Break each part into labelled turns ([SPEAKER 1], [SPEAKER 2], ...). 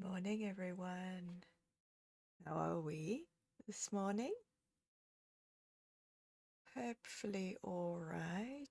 [SPEAKER 1] Morning, everyone. How are we this morning? Hopefully, all right.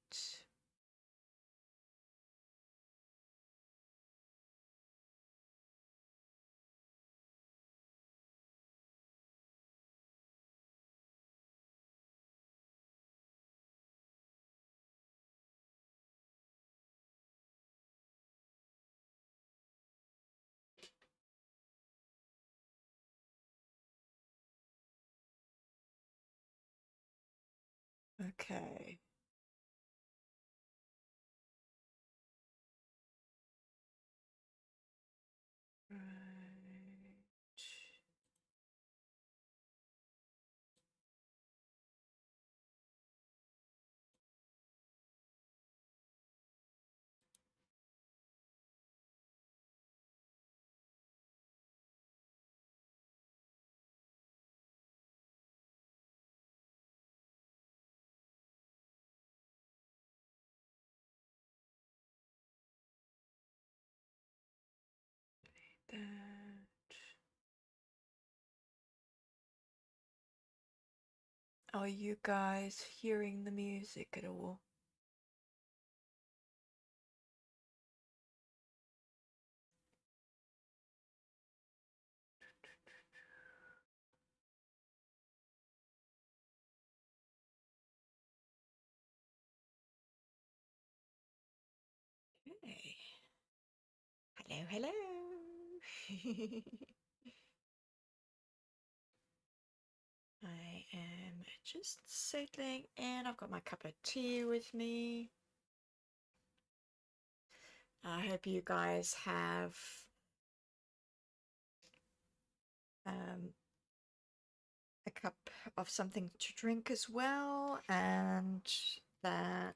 [SPEAKER 1] Okay. Right. That. Are you guys hearing the music at all? Hey. Hello, hello. I am just settling in. I've got my cup of tea with me. I hope you guys have um, a cup of something to drink as well, and that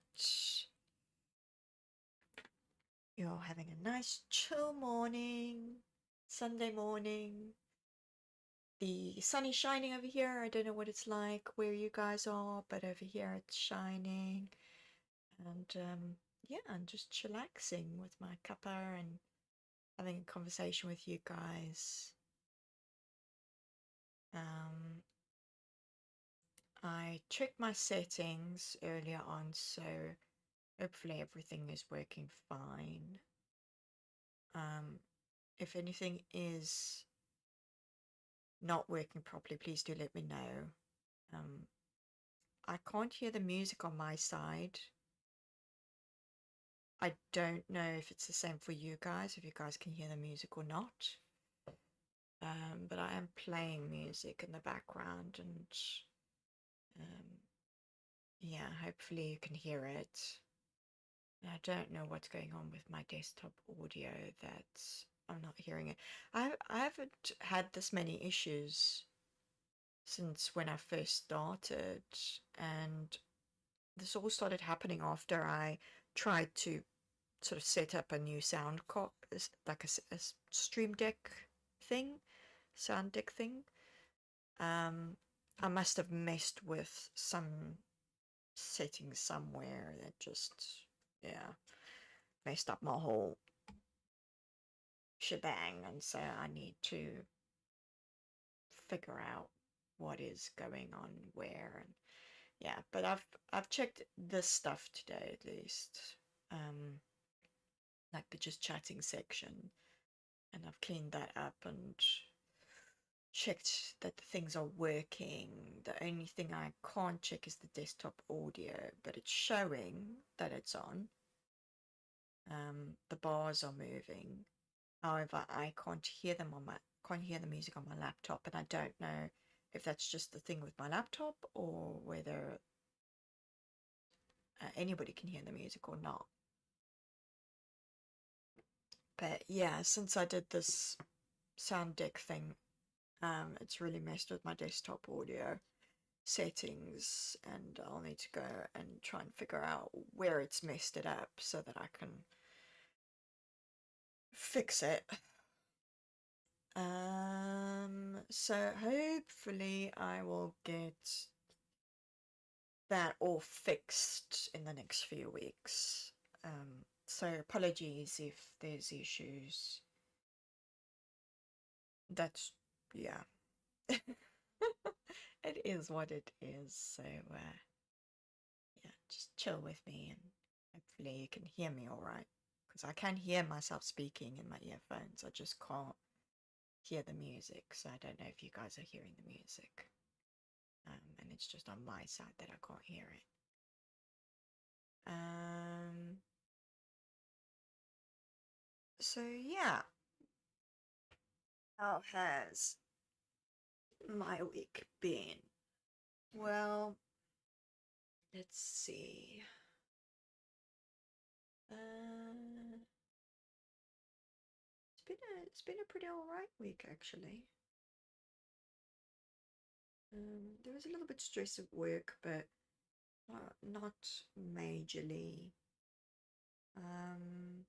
[SPEAKER 1] you're having a nice chill morning, Sunday morning. The sun is shining over here. I don't know what it's like where you guys are, but over here it's shining. And yeah, I'm just chillaxing with my cuppa and having a conversation with you guys. Um, I checked my settings earlier on, so hopefully everything is working fine. If anything is not working properly, please do let me know. Um, I can't hear the music on my side. I don't know if it's the same for you guys, if you guys can hear the music or not. But I am playing music in the background and yeah, hopefully you can hear it. I don't know what's going on with my desktop audio that I'm not hearing it. I haven't had this many issues since when I first started, and this all started happening after I tried to sort of set up a new sound card, like a stream deck thing, sound deck thing. I must have messed with some settings somewhere that just, yeah, messed up my whole shebang, and so I need to figure out what is going on where. And yeah, but I've checked this stuff today at least, like the just chatting section, and I've cleaned that up and checked that the things are working. The only thing I can't check is the desktop audio, but it's showing that it's on. The bars are moving. However, I can't hear the music on my laptop, and I don't know if that's just the thing with my laptop or whether anybody can hear the music or not. But yeah, since I did this sound deck thing, it's really messed with my desktop audio settings, and I'll need to go and try and figure out where it's messed it up so that I can fix it. So hopefully I will get that all fixed in the next few weeks. So apologies if there's issues. That's, yeah. It is what it is. So, yeah, just chill with me and hopefully you can hear me all right. Because I can hear myself speaking in my earphones. I just can't hear the music. So I don't know if you guys are hearing the music. And it's just on my side that I can't hear it. So yeah, how has my week been? Well, let's see. Uh, it's been a pretty alright week actually. There was a little bit stress at work, but not majorly. Um,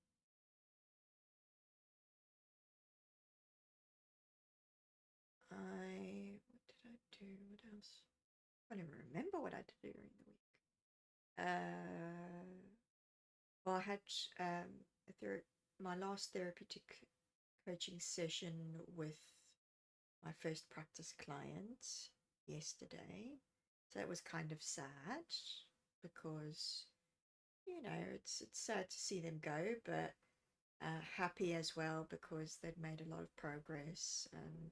[SPEAKER 1] what did I do? What else? I don't even remember what I did during the week. Uh, well, I had a my last therapeutic coaching session with my first practice client yesterday. So it was kind of sad because, it's sad to see them go, but happy as well because they'd made a lot of progress and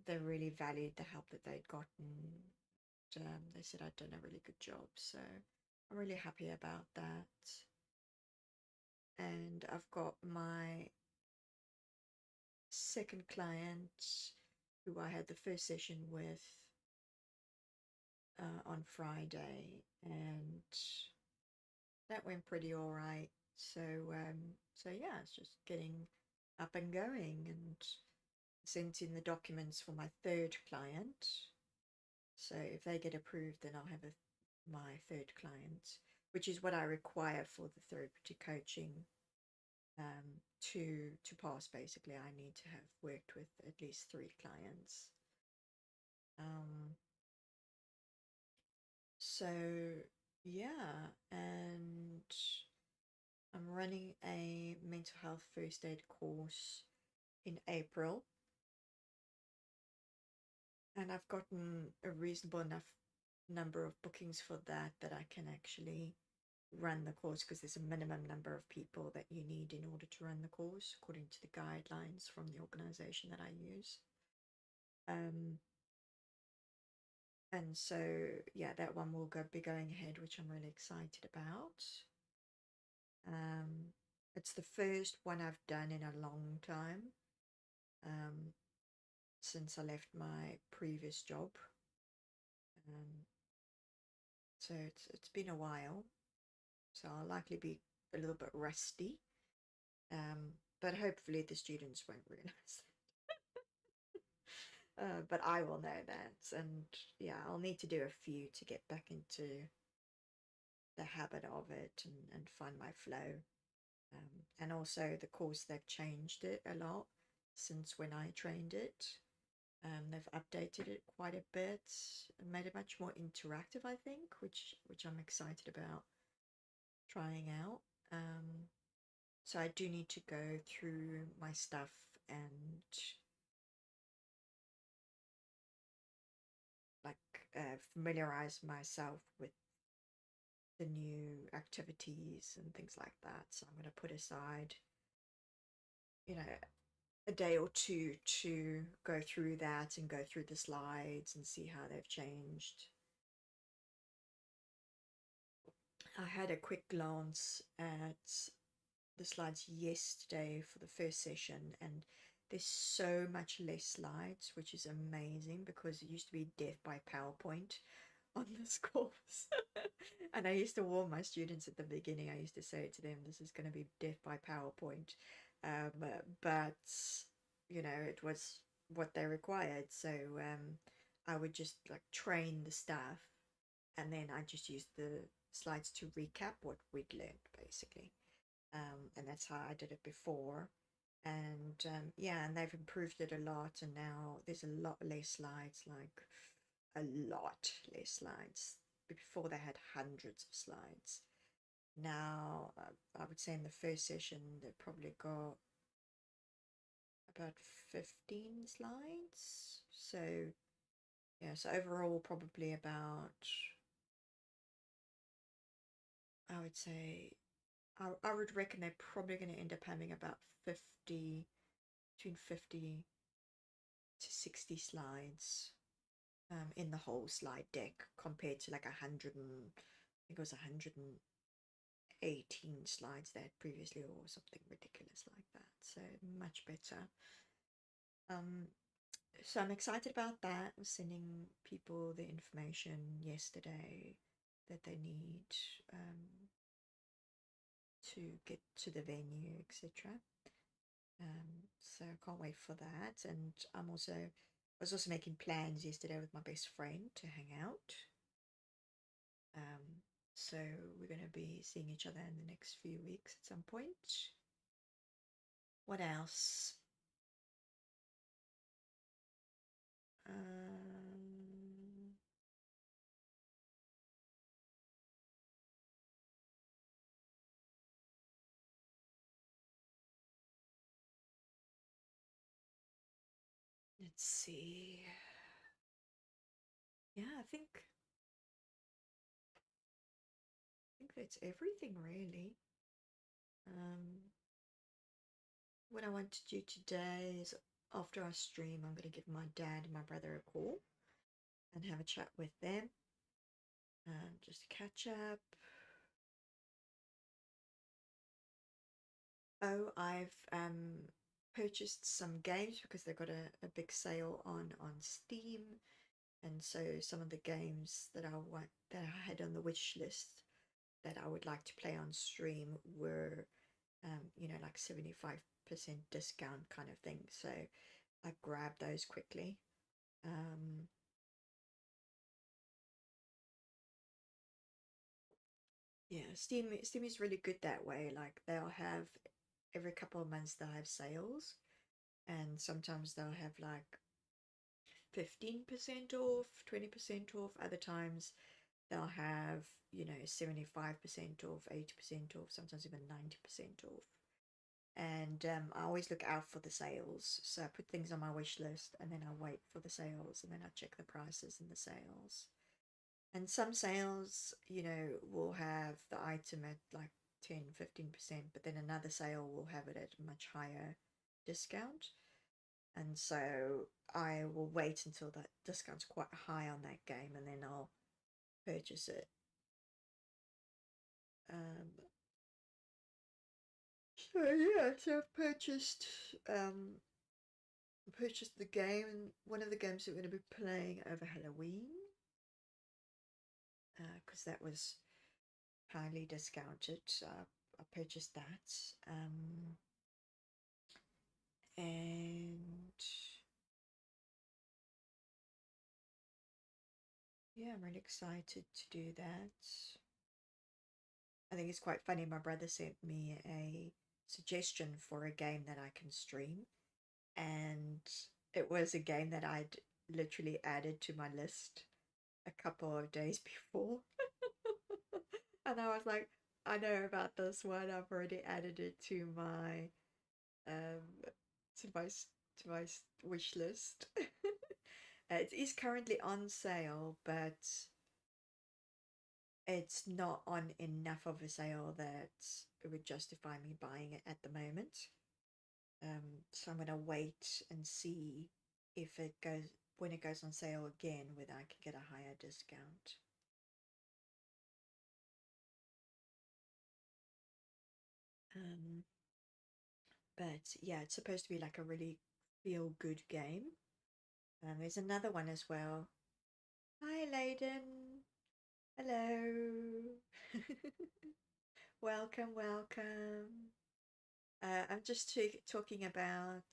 [SPEAKER 1] they really valued the help that they'd gotten. They said I'd done a really good job, so I'm really happy about that. And I've got my second client who I had the first session with on Friday, and that went pretty all right. So yeah, it's just getting up and going, and sent in the documents for my third client. So if they get approved, then I'll have my third client, which is what I require for the therapeutic coaching. To pass, basically, I need to have worked with at least 3 clients. Um, so yeah, and I'm running a mental health first aid course in April, and I've gotten a reasonable enough number of bookings for that I can actually run the course, because there's a minimum number of people that you need in order to run the course according to the guidelines from the organization that I use. Um, and so yeah, that one will be going ahead, which I'm really excited about. Um, it's the first one I've done in a long time, um, since I left my previous job. Um, so it's been a while, so I'll likely be a little bit rusty. But hopefully the students won't realize that. But I will know that, and yeah, I'll need to do a few to get back into the habit of it and find my flow. And also the course, they've changed it a lot since when I trained it. They've updated it quite a bit and made it much more interactive, I think, which I'm excited about trying out. So I do need to go through my stuff and like familiarize myself with the new activities and things like that. So I'm going to put aside, you know, a day or two to go through that and go through the slides and see how they've changed. I had a quick glance at the slides yesterday for the first session, and there's so much less slides, which is amazing because it used to be death by PowerPoint on this course. And I used to warn my students at the beginning. I used to say to them, this is going to be death by PowerPoint. But it was what they required. So I would just like train the staff, and then I just used the slides to recap what we'd learned, basically. And that's how I did it before. And yeah, and they've improved it a lot, and now there's a lot less slides, like a lot less slides. Before they had hundreds of slides. Now, I would say in the first session, they probably got about 15 slides. So yeah, so overall probably about, I would say, I would reckon they're probably going to end up having about 50, between 50 to 60 slides in the whole slide deck compared to like 100 and, I think it was 118 slides they had previously or something ridiculous like that. So much better. Um, so I'm excited about that. I was sending people the information yesterday that they need um, to get to the venue, etc. So I can't wait for that. And I was also making plans yesterday with my best friend to hang out. So we're going to be seeing each other in the next few weeks at some point. What else? Um, let's see. Yeah, I think that's everything really. Um, what I want to do today is after our stream, I'm going to give my dad and my brother a call and have a chat with them, just to catch up. Oh, I've purchased some games because they've got a big sale on Steam, and so some of the games that I had on the wish list that I would like to play on stream were, like 75% discount kind of thing. So I grabbed those quickly. Um, yeah, Steam is really good that way. Like they'll have every couple of months they'll have sales, and sometimes they'll have like 15% off, 20% off. Other times they'll have, 75% off, 80% off, sometimes even 90% off. And I always look out for the sales. So I put things on my wish list and then I wait for the sales and then I check the prices in the sales. And some sales, will have the item at like 10, 15%, but then another sale will have it at a much higher discount. And so I will wait until that discount's quite high on that game and then I'll purchase it. Um, so I've purchased the game, and one of the games that we're going to be playing over Halloween, because that was highly discounted. So I purchased that, and yeah, I'm really excited to do that. I think it's quite funny. My brother sent me a suggestion for a game that I can stream, and it was a game that I'd literally added to my list a couple of days before. And I was like, I know about this one. I've already added it to my um to my wish list. It is currently on sale, but it's not on enough of a sale that it would justify me buying it at the moment. So I'm gonna wait and see if it goes when it goes on sale again, whether I can get a higher discount. Um, but yeah, it's supposed to be like a really feel good game. There's another one as well. Hi, Layden. Hello. Welcome, welcome. I'm just talking about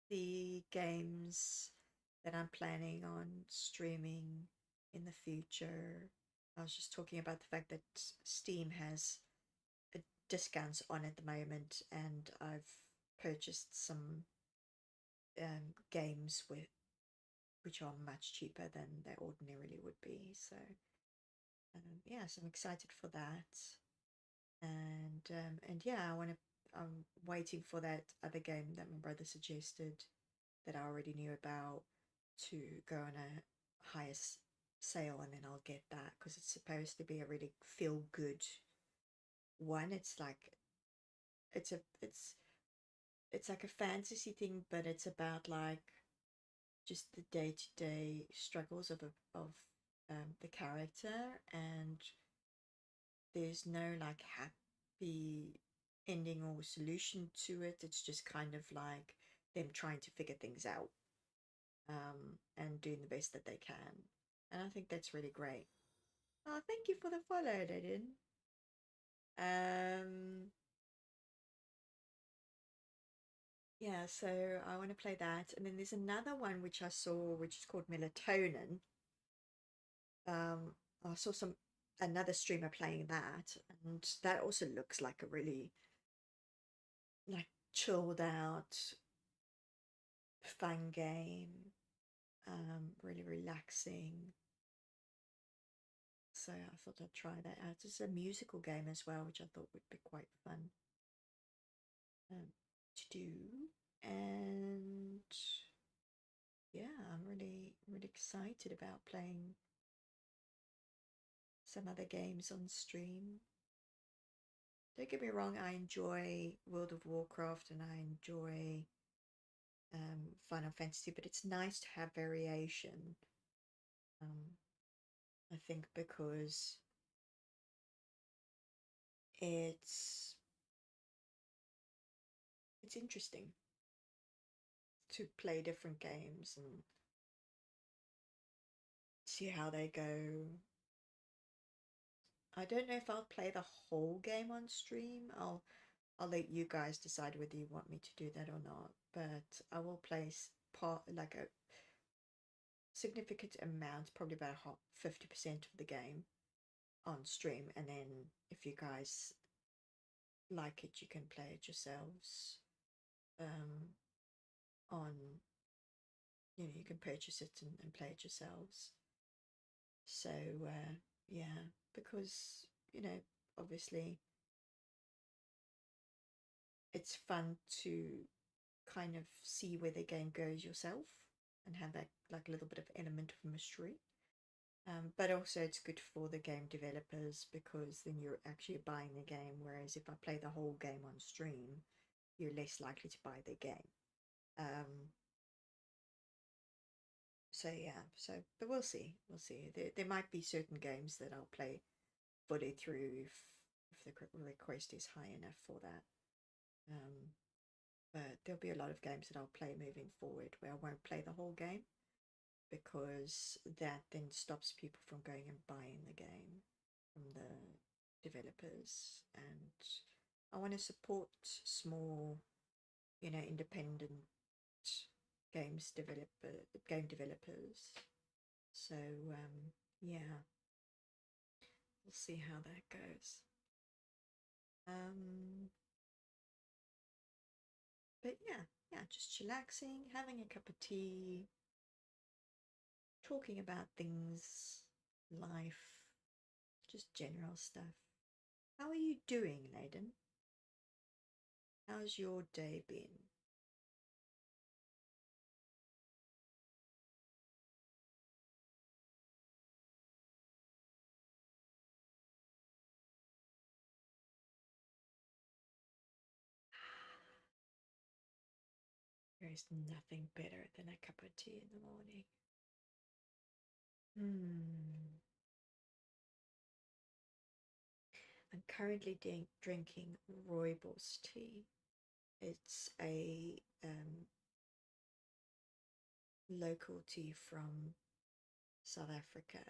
[SPEAKER 1] the games that I'm planning on streaming in the future. I was just talking about the fact that Steam has discounts on at the moment, and I've purchased some games which are much cheaper than they ordinarily would be. So yeah, so I'm excited for that, and yeah, I want to I'm waiting for that other game that my brother suggested that I already knew about to go on a higher sale, and then I'll get that because it's supposed to be a really feel good one. It's a it's like a fantasy thing, but it's about like just the day to day struggles of the character, and there's no like happy ending or solution to it. It's just kind of like them trying to figure things out, and doing the best that they can. And I think that's really great. Oh, thank you for the follow, Daden. Um, yeah, so I want to play that. And then there's another one which I saw, which is called Melatonin. Um, I saw another streamer playing that, and that also looks like a really like chilled out, fun game. Really relaxing. So I thought I'd try that out. It's a musical game as well, which I thought would be quite fun to do. And yeah, I'm really excited about playing some other games on stream. Don't get me wrong, I enjoy World of Warcraft and I enjoy Final Fantasy, but it's nice to have variation. Um, I think because it's it's interesting to play different games and see how they go. I don't know if I'll play the whole game on stream. I'll let you guys decide whether you want me to do that or not. But I will play part like a significant amount, probably about 50% of the game on stream, and then if you guys like it, you can play it yourselves. Um, on you can purchase it and play it yourselves. So yeah, because obviously it's fun to kind of see where the game goes yourself and have that like a little bit of element of mystery. But also it's good for the game developers because then you're actually buying the game. Whereas if I play the whole game on stream, you're less likely to buy the game. Um, so yeah, but we'll see. We'll see. There might be certain games that I'll play fully through if the request is high enough for that. Um, but there'll be a lot of games that I'll play moving forward where I won't play the whole game because that then stops people from going and buying the game from the developers. And I want to support small, independent game developers. So yeah, we'll see how that goes. Um, but yeah, just chillaxing, having a cup of tea, talking about things, life, just general stuff. How are you doing, Layden? How's your day been? There is nothing better than a cup of tea in the morning. Hmm. I'm currently drinking rooibos tea. It's a local tea from South Africa,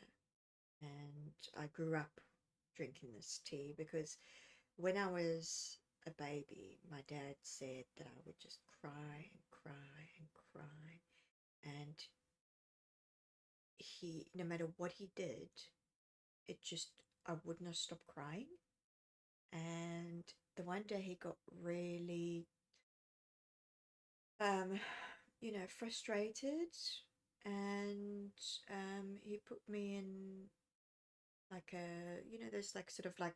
[SPEAKER 1] and I grew up drinking this tea because when I was a baby, my dad said that I would just cry and cry and cry, and no matter what he did, I would not stop crying. And the one day he got really, um, frustrated, and he put me in like there's like sort of like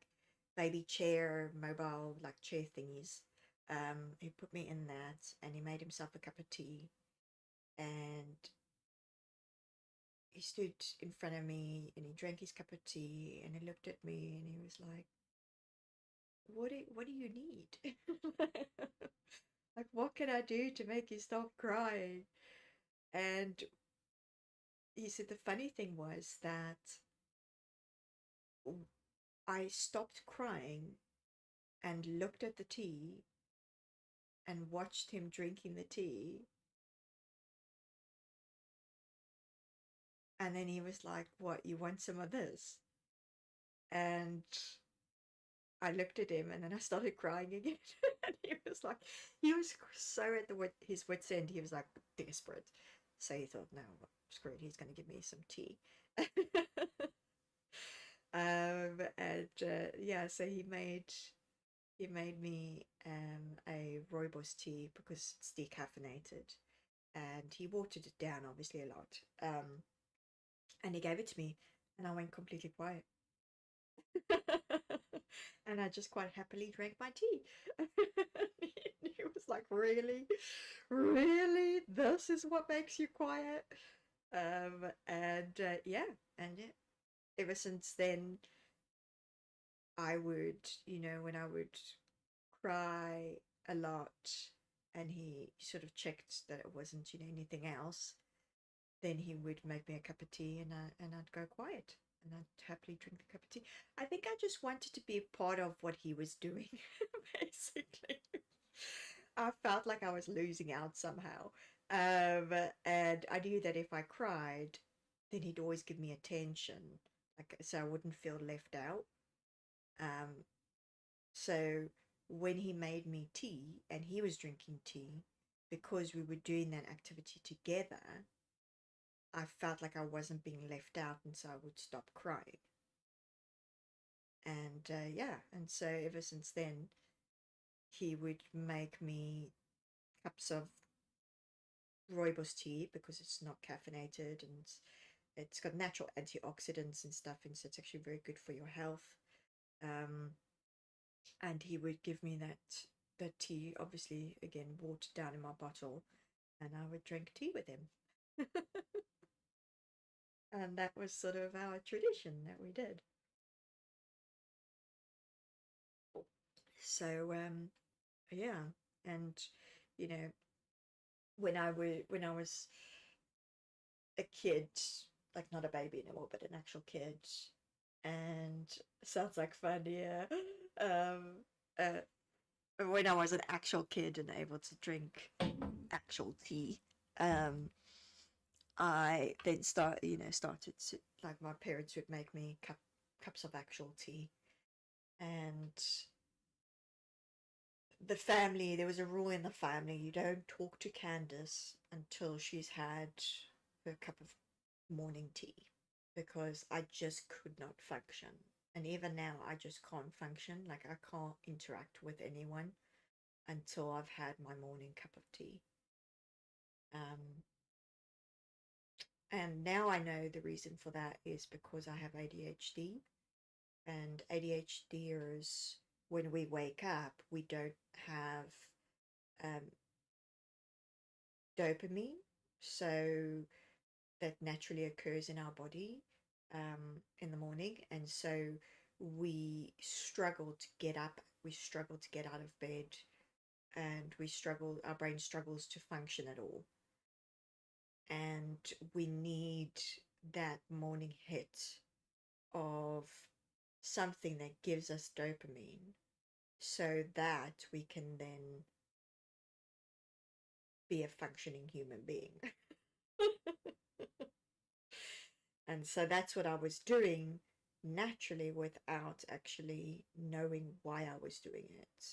[SPEAKER 1] baby chair, mobile like chair thingies He put me in that, and he made himself a cup of tea, and he stood in front of me, and he drank his cup of tea, and he looked at me, and he was like, what do you need? Like, what can I do to make you stop crying? And he said the funny thing was that I stopped crying and looked at the tea and watched him drinking the tea. And then he was like, "What, you want some of this?" And I looked at him, and then I started crying again. And he was so at his wit's end. He was like desperate. So he thought, no, screw it, he's going to give me some tea. And yeah, so he made me a rooibos tea because it's decaffeinated, and he watered it down obviously a lot. And he gave it to me, and I went completely quiet. And I just quite happily drank my tea. He was like, "Really, really, this is what makes you quiet?" And yeah, and yeah, ever since then, I would, when I would cry a lot, and he sort of checked that it wasn't, anything else, then he would make me a cup of tea, and I'd go quiet, and I'd happily drink the cup of tea. I think I just wanted to be a part of what he was doing, basically. I felt like I was losing out somehow. And I knew that if I cried, then he'd always give me attention, like so I wouldn't feel left out. Um, so when he made me tea and he was drinking tea, because we were doing that activity together, I felt like I wasn't being left out, and so I would stop crying. And yeah, and so ever since then, he would make me cups of rooibos tea because it's not caffeinated, and it's got natural antioxidants and stuff, and so it's actually very good for your health. Um, and he would give me that tea, obviously again watered down in my bottle, and I would drink tea with him. And that was sort of our tradition that we did. So yeah, and you know when I was a kid, like not a baby anymore, but an actual kid, and sounds like fun, yeah. Um, uh, when I was an actual kid and able to drink actual tea, um, I then started to, like, my parents would make me cups of actual tea, and there was a rule in the family: you don't talk to Candace until she's had her cup of morning tea, because I just could not function. And even now, I just can't function. Like, I can't interact with anyone until I've had my morning cup of tea. Um, and now I know the reason for that is because I have ADHD, and ADHDers, when we wake up, we don't have um, dopamine, so that naturally occurs in our body in the morning, and so we struggle to get up, we struggle to get out of bed, and our brain struggles to function at all, and we need that morning hit of something that gives us dopamine so that we can then be a functioning human being. And so that's what I was doing naturally without actually knowing why I was doing it.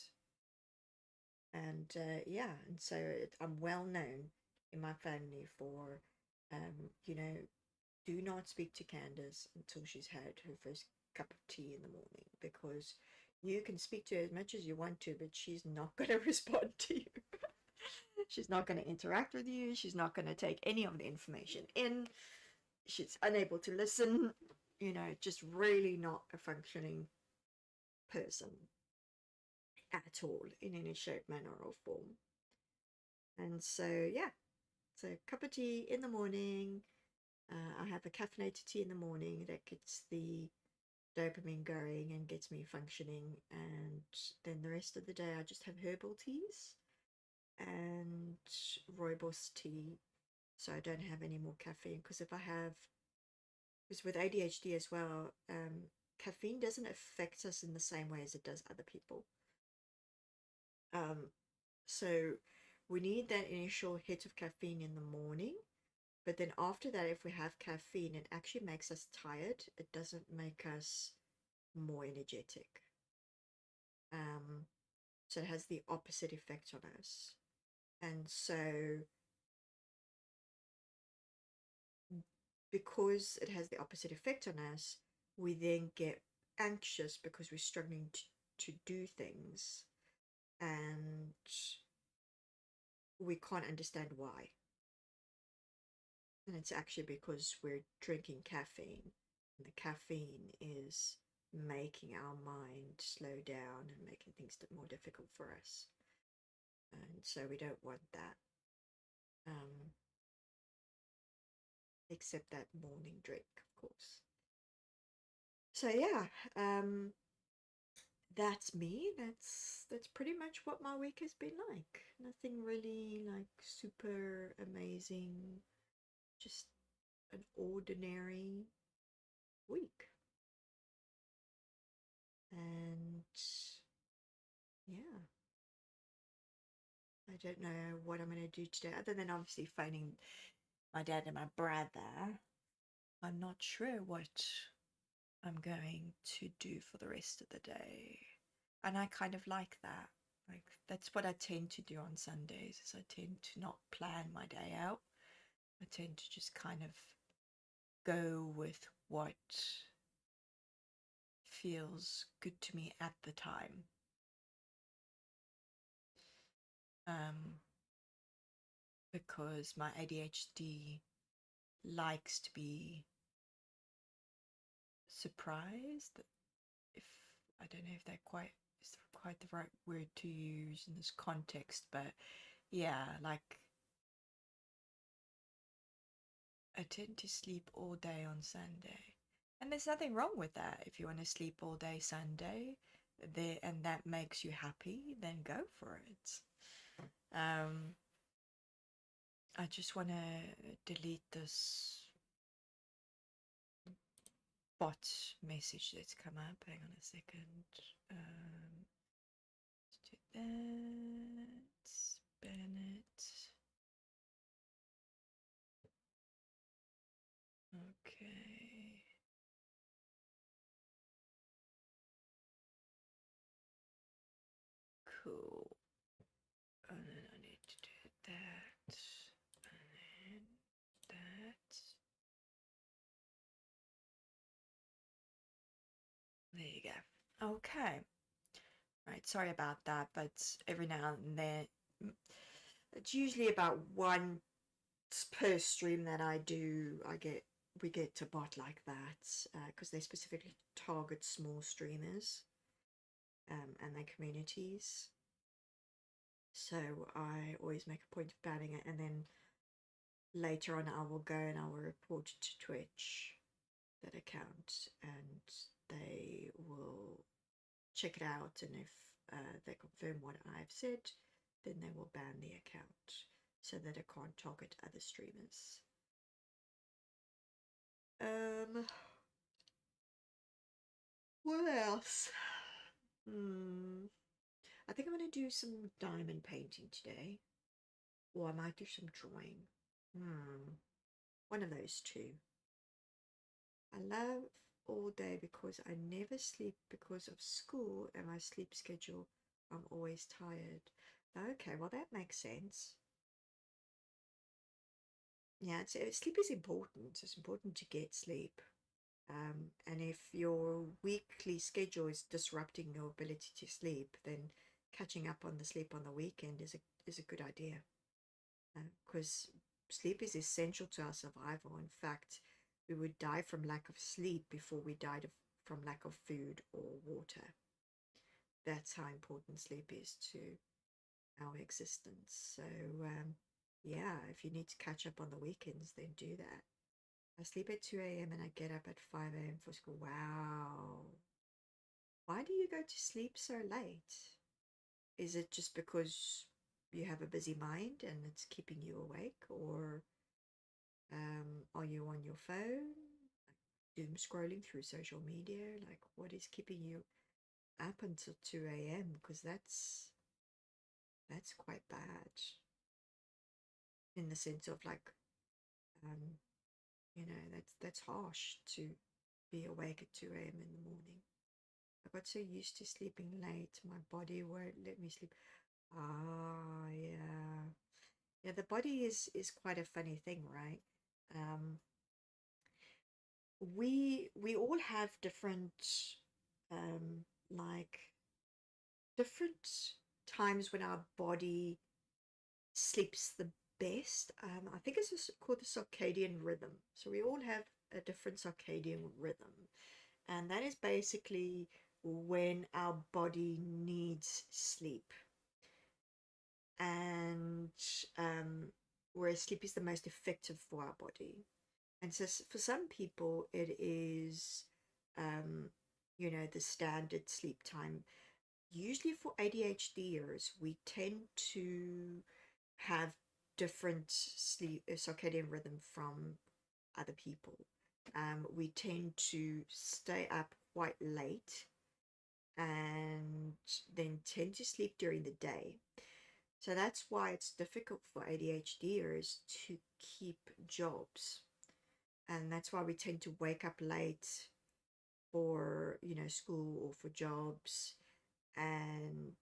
[SPEAKER 1] And yeah, and so I'm well known in my family for, you know, do not speak to Candace until she's had her first cup of tea in the morning, because you can speak to her as much as you want to, but she's not going to respond to you. She's not going to interact with you. She's not going to take any of the information in. She's unable to listen, just really not a functioning person. at all in any shape, manner, or form. And so, yeah, so cup of tea in the morning. I have a caffeinated tea in the morning that gets the dopamine going and gets me functioning. And then the rest of the day, I just have herbal teas and rooibos tea. So I don't have any more caffeine, because if I have, because with ADHD as well, caffeine doesn't affect us in the same way as it does other people. Um, so we need that initial hit of caffeine in the morning, but then after that, if we have caffeine, it actually makes us tired. It doesn't make us more energetic. Um, so it has the opposite effect on us. And so because it has the opposite effect on us, we then get anxious because we're struggling to do things, and we can't understand why. And it's actually because we're drinking caffeine, and the caffeine is making our mind slow down and making things more difficult for us. And so we don't want that, um, except that morning drink, of course. So yeah, that's me. That's pretty much what my week has been like. Nothing really like super amazing, just an ordinary week. And yeah, I don't know what I'm going to do today, other than obviously phoning my dad and my brother. I'm not sure what I'm going to do for the rest of the day. And I kind of like that. Like, that's what I tend to do on Sundays, is I tend to not plan my day out. I tend to just kind of go with what feels good to me at the time. Um, because my ADHD likes to be surprised. If I don't know if that is quite the right word to use in this context, but yeah, like I tend to sleep all day on Sunday. And there's nothing wrong with that. If you want to sleep all day Sunday, there, and that makes you happy, then go for it. Um, I just want to delete this bot message that's come up. Hang on a second. Let's do that. Bennett. Okay. Cool. And then I need to do that. And then that. There you go. Okay. Right, sorry about that, but every now and then, it's usually about one per stream that I do. We get to bot like that, because they specifically target small streamers, and their communities. So I always make a point of banning it, and then later on I will go and I will report it to Twitch, that account, and they will check it out, and if they confirm what I've said, then they will ban the account so that it can't target other streamers. What else? I think I'm going to do some diamond painting today, or I might do some drawing. One of those two. I love all day because I never sleep because of school and my sleep schedule. I'm always tired. Okay, well, that makes sense. Yeah, sleep is important. It's important to get sleep. And if your weekly schedule is disrupting your ability to sleep, then catching up on the sleep on the weekend is a good idea. Because sleep is essential to our survival. In fact, we would die from lack of sleep before we died from lack of food or water. that's how important sleep is to our existence. So, yeah, if you need to catch up on the weekends, then do that. I sleep at 2 a.m. and I get up at 5 a.m. for school. Wow. Why do you go to sleep so late? Is it just because you have a busy mind and it's keeping you awake? Or are you on your phone, doom scrolling through social media? Like, what is keeping you up until 2 a.m.? Because that's quite bad in the sense of like, um, that's harsh to be awake at 2 a.m. in the morning. I got so used to sleeping late, my body won't let me sleep. Ah, yeah. Yeah, the body is quite a funny thing, right? Um, we all have different like different times when our body sleeps the best. I think it's called the circadian rhythm. So we all have a different circadian rhythm, and that is basically when our body needs sleep. And whereas sleep is the most effective for our body. And so for some people, it is, um, the standard sleep time. Usually for ADHDers, we tend to have different sleep circadian rhythm from other people. We tend to stay up quite late and then tend to sleep during the day. So that's why it's difficult for ADHDers to keep jobs. And that's why we tend to wake up late for, school or for jobs, and,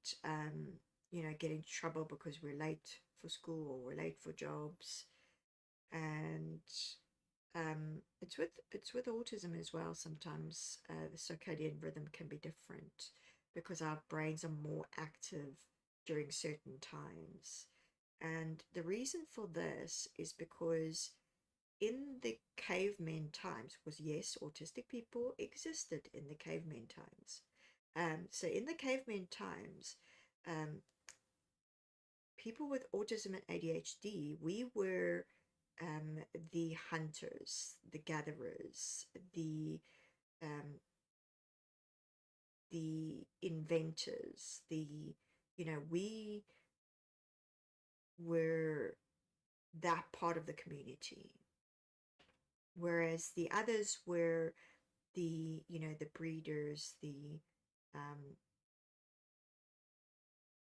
[SPEAKER 1] get into trouble because we're late for school or we're late for jobs. And it's with autism as well. Sometimes the circadian rhythm can be different because our brains are more active during certain times. And the reason for this is because in the cavemen times, because yes, autistic people existed in the cavemen times. So in the cavemen times, um, people with autism and ADHD, we were the hunters, the gatherers, um, the inventors, we were that part of the community, whereas the others were the breeders, um,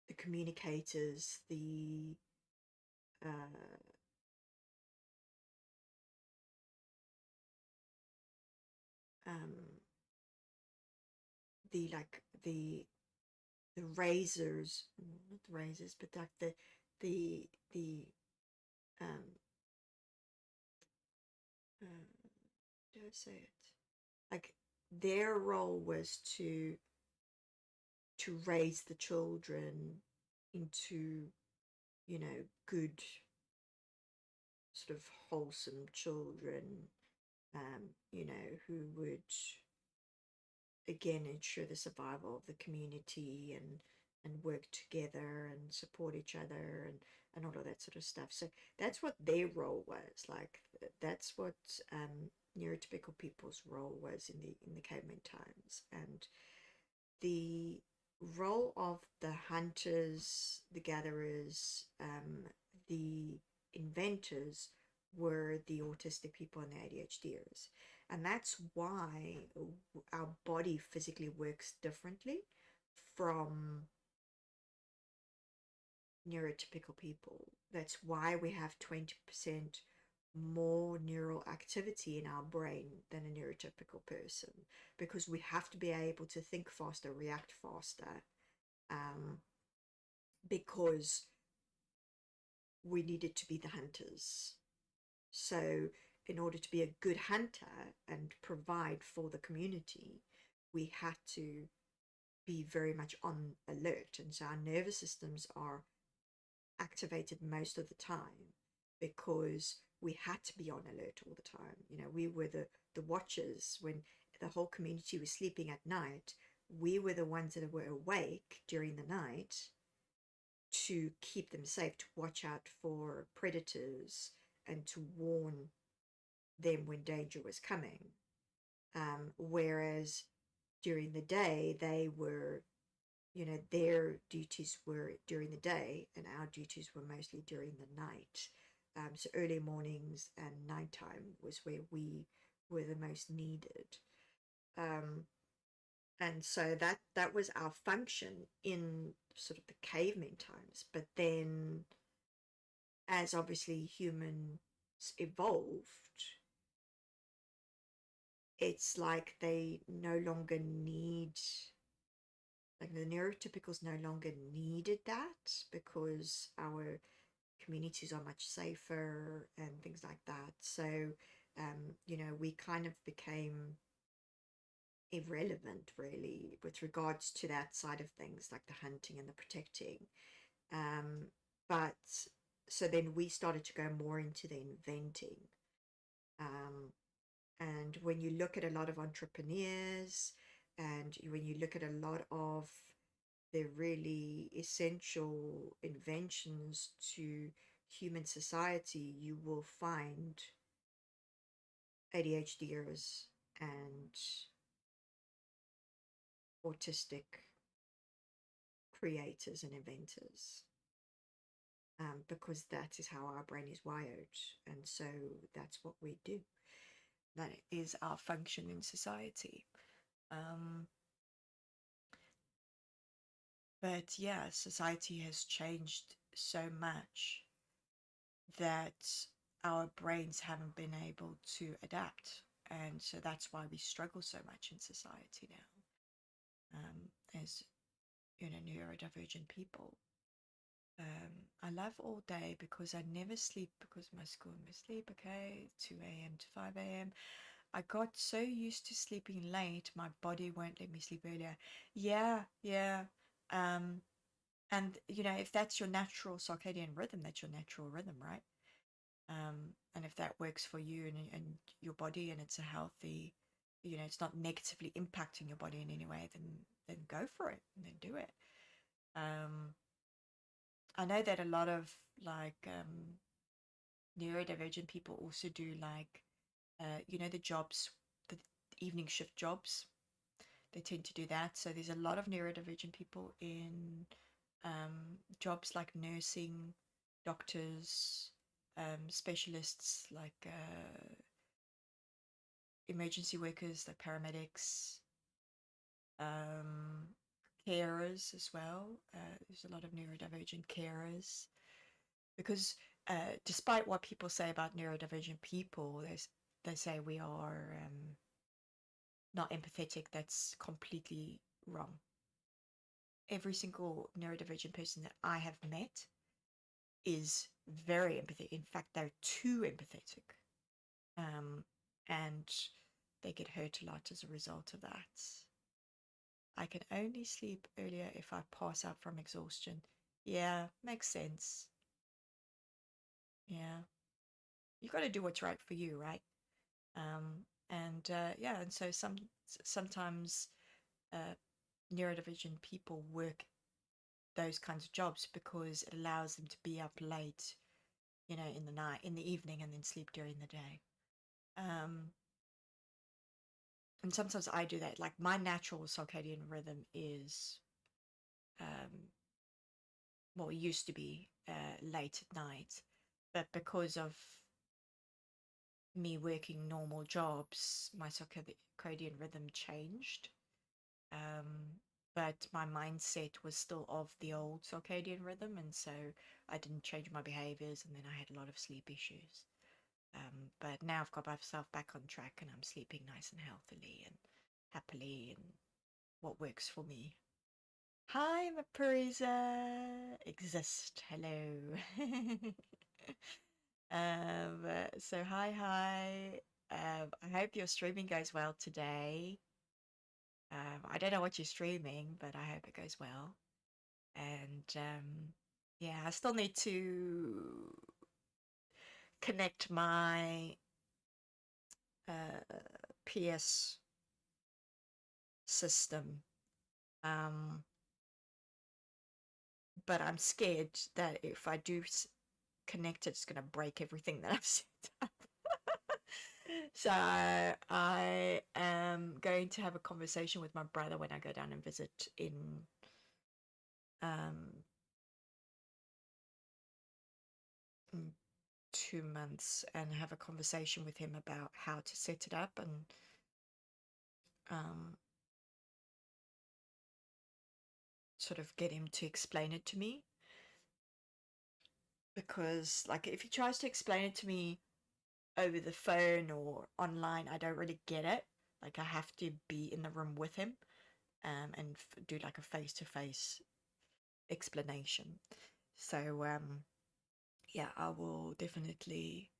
[SPEAKER 1] the communicators, uh, um, the like the raisers, not the raisers, but like the um, how do I say it? Like their role was to raise the children into, good, sort of wholesome children, who would again ensure the survival of the community, and work together and support each other, and all of that sort of stuff. So that's what their role was. Like that's what neurotypical people's role was in the caveman times. And the role of the hunters, the gatherers, the inventors were the autistic people and the ADHDers. And that's why our body physically works differently from neurotypical people. That's why we have 20% more neural activity in our brain than a neurotypical person, because we have to be able to think faster, react faster, um, because we needed to be the hunters. So, in order to be a good hunter and provide for the community, we had to be very much on alert. And so, our nervous systems are activated most of the time because we had to be on alert all the time. We were the watchers when the whole community was sleeping at night. we were the ones that were awake during the night to keep them safe, to watch out for predators and to warn them when danger was coming. Whereas during the day, they were, their duties were during the day, and our duties were mostly during the night. So early mornings and nighttime was where we were the most needed. Um, and so that was our function in sort of the caveman times. But then, as obviously humans evolved, it's like they no longer need, like the neurotypicals no longer needed that because our communities are much safer and things like that. So, we kind of became irrelevant really with regards to that side of things, like the hunting and the protecting. Um, but so then we started to go more into the inventing. Um, and when you look at a lot of entrepreneurs and when you look at a lot of the really essential inventions to human society, you will find ADHDers and autistic creators and inventors, because that is how our brain is wired. And so that's what we do. That is our function in society. Um, but yeah, society has changed so much that our brains haven't been able to adapt. And so that's why we struggle so much in society now, as neurodivergent people. I love all day because I never sleep because my school must sleep, okay, 2 a.m. to 5 a.m. I got so used to sleeping late, my body won't let me sleep earlier. Yeah, yeah. Um, and if that's your natural circadian rhythm, that's your natural rhythm, right? And if that works for you and your body and it's a healthy, it's not negatively impacting your body in any way, then go for it and then do it. Um, I know that a lot of like neurodivergent people also do like the jobs, the evening shift jobs. They tend to do that. So there's a lot of neurodivergent people in jobs like nursing, doctors, specialists like emergency workers, like paramedics, um, carers as well. There's a lot of neurodivergent carers because despite what people say about neurodivergent people, they say we are not empathetic. That's completely wrong. Every single neurodivergent person that I have met is very empathetic. In fact, they're too empathetic. Um, and they get hurt a lot as a result of that. I can only sleep earlier if I pass out from exhaustion. Yeah, makes sense. Yeah. You got to do what's right for you, right? And yeah, and so sometimes uh, neurodivergent people work those kinds of jobs because it allows them to be up late, in the night, in the evening, and then sleep during the day. Um, and sometimes I do that. Like my natural circadian rhythm is, um, well, it used to be late at night, but because of me working normal jobs, my circadian rhythm changed. Um, but my mindset was still of the old circadian rhythm, and so I didn't change my behaviors, and then I had a lot of sleep issues. But now I've got myself back on track, and I'm sleeping nice and healthily and happily, and what works for me. Hi, Mapurisa. Exist. Hello. So hi. I hope your streaming goes well today. I don't know what you're streaming, but I hope it goes well. And yeah, I still need to connect my PS system Um, but I'm scared that if I do connect it, it's going to break everything that I've set up. So I am going to have a conversation with my brother when I go down and visit um, in 2 months, and have a conversation with him about how to set it up, and um, sort of get him to explain it to me. Because, like, if he tries to explain it to me over the phone or online, I don't really get it. Like, I have to be in the room with him, and do like a face-to-face explanation. So, yeah, I will definitely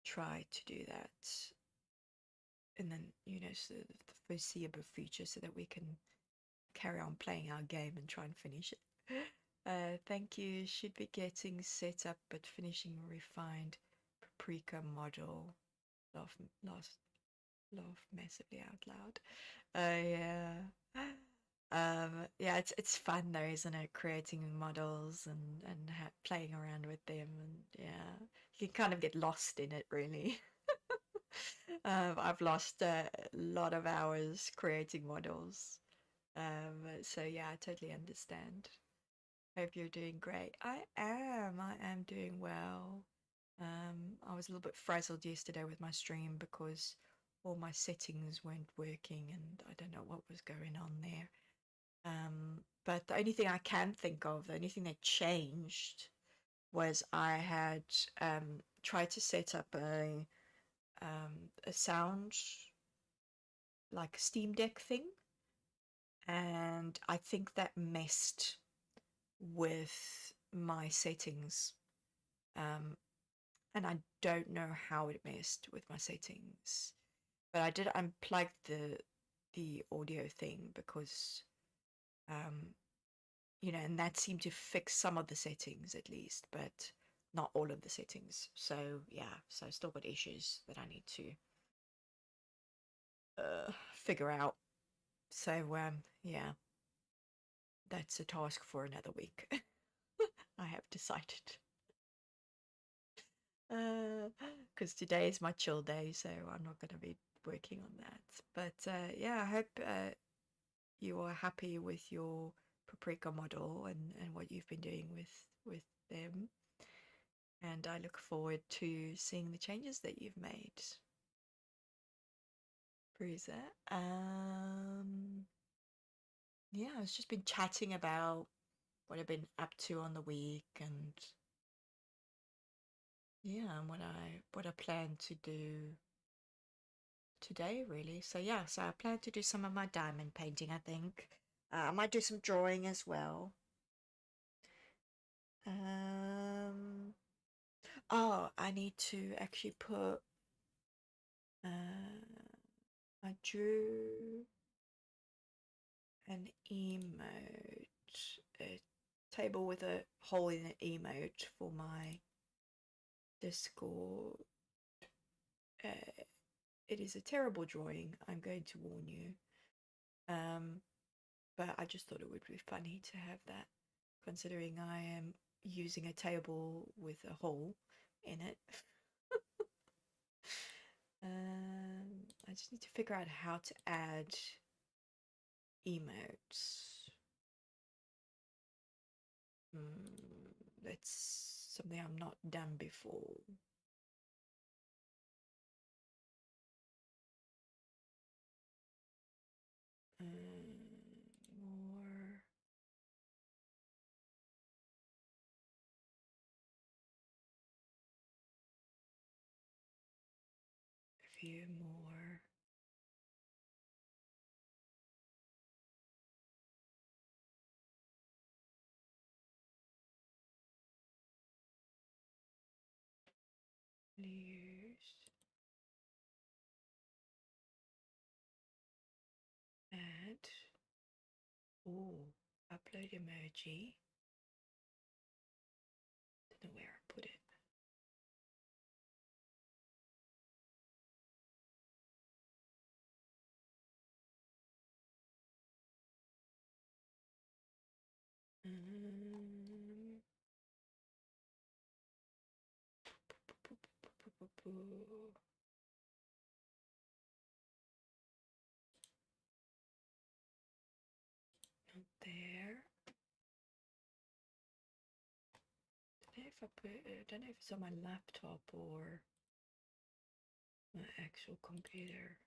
[SPEAKER 1] try to do that. And then, so the foreseeable future, so that we can carry on playing our game and try and finish it. Thank you. Should be getting set up, but finishing refined paprika model. Laugh, laugh, laugh massively out loud. Yeah. Yeah, it's fun though, isn't it? Creating models and playing around with them, and yeah, you can kind of get lost in it, really. I've lost a lot of hours creating models. So yeah, I totally understand. Hope you're doing great. I am doing well. I was a little bit frazzled yesterday with my stream because all my settings weren't working, and I don't know what was going on there. But the only thing I can think of, the only thing that changed was I had tried to set up a sound, like a Steam Deck thing, and I think that messed with my settings. Um, and I don't know how it messed with my settings, but I did unplug the audio thing because um, and that seemed to fix some of the settings at least, but not all of the settings. So yeah, so I still got issues that I need to figure out. So yeah, that's a task for another week. I have decided. Because today is my chill day, so I'm not going to be working on that. But yeah, I hope you are happy with your paprika model and what you've been doing with them. And I look forward to seeing the changes that you've made. Bruiser. Yeah, I've just been chatting about what I've been up to on the week, and yeah, and what I plan to do today, really. So yeah, so I plan to do some of my diamond painting, I think. I might do some drawing as well. Um, oh, I need to actually put, I drew an emote, a table with a hole in an emote for my Discord. Uh, it is a terrible drawing, I'm going to warn you. Um, but I just thought it would be funny to have that, considering I am using a table with a hole in it. I just need to figure out how to add emotes. That's something I've not done before. More. View more. Use. Add. Oh, upload emoji. Don't know where I put it. Not there. Don't know if it's on my laptop or my actual computer.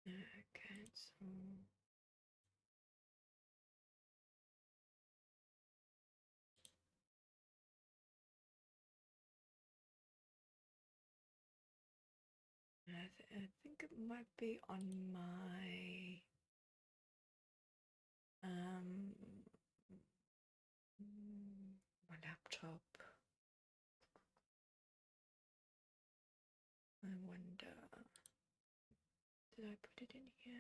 [SPEAKER 1] Okay, so I think it might be on um my laptop. I wonder, did I put it in here?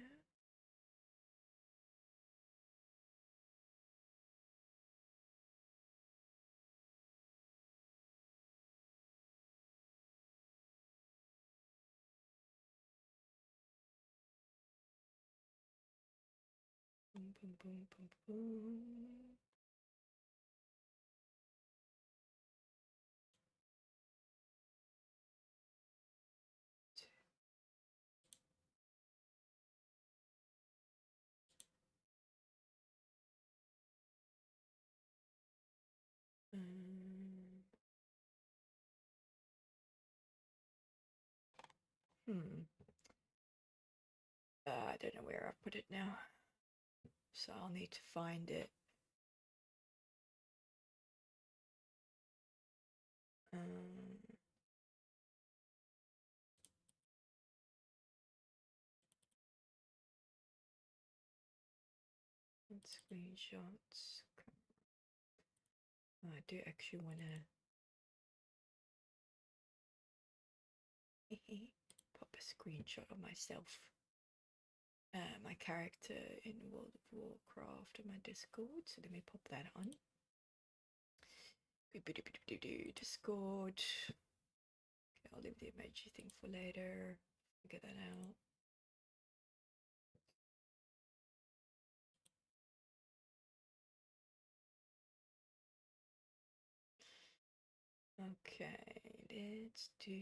[SPEAKER 1] Boom, boom, boom, boom, boom. Um, hmm. I don't know where I put it now, so I'll need to find it. Um, screenshots. I do actually want to pop a screenshot of myself, my character in World of Warcraft on my Discord. So let me pop that on. Discord. Okay, I'll leave the emoji thing for later. Figure that out. Okay, let's do.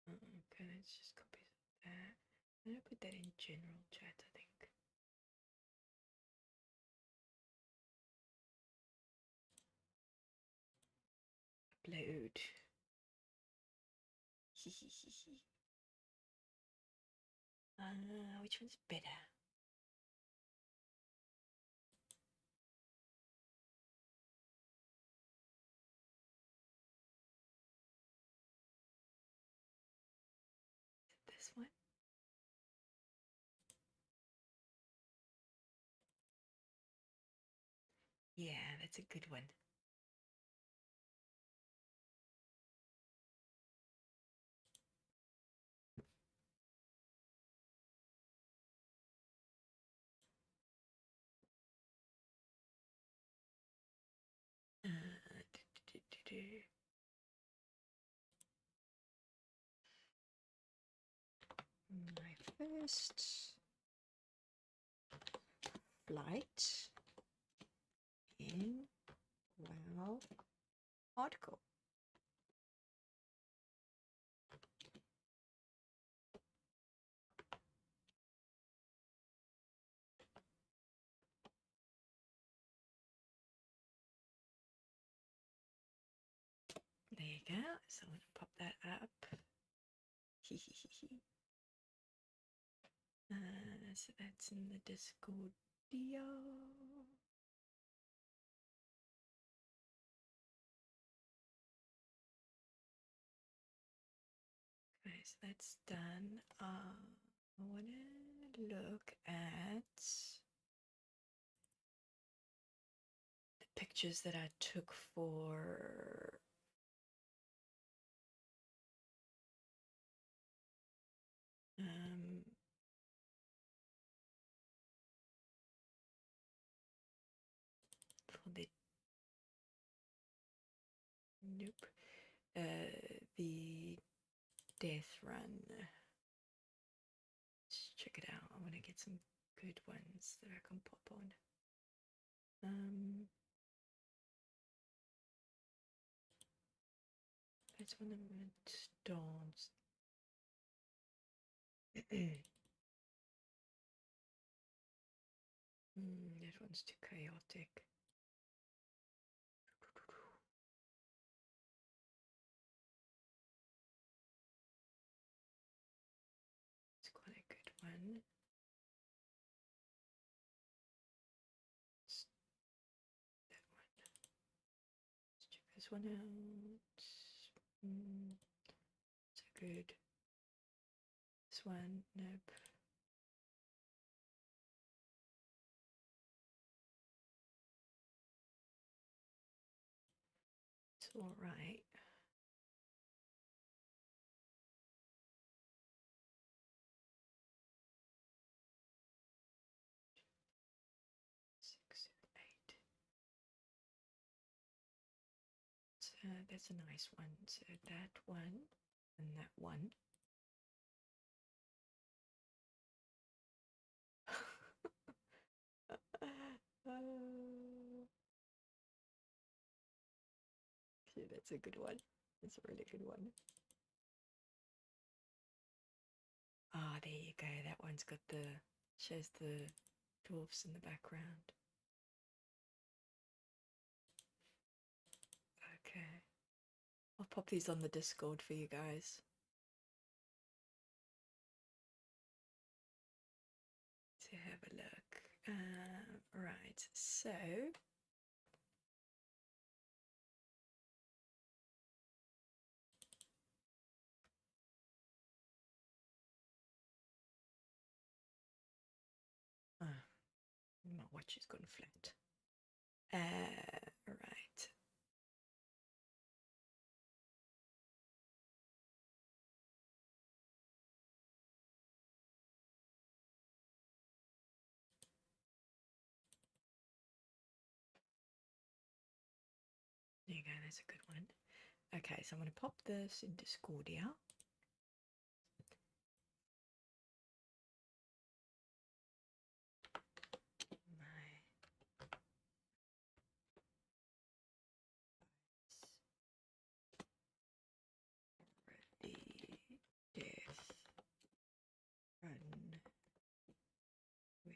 [SPEAKER 1] Okay, let's just copy that. I'm gonna put that in general chat, I think. Upload. Which one's better? This one? Yeah, that's a good one. My first flight in WoW article. There you go. So I'm going to pop that up. So that's in the Discord deal. Okay, so that's done. I want to look at the pictures that I took for Nope. The Death Run. Let's check it out. I want to get some good ones that I can pop on. That's one of them dance. That one's too chaotic. It's quite a good one. It's that one. Let's check this one out. So good. This one, nope. It's all right. Six, eight. So that's a nice one. So that one and that one. Yeah, that's a good one. That's a really good one. Ah, there you go. That one's got the shows the dwarfs in the background. Okay. I'll pop these on the Discord for you guys. To have a look. Right, so my watch has gone flat. Right. There you go, that's a good one. Okay, so I'm going to pop this in Discordia. The Death Run with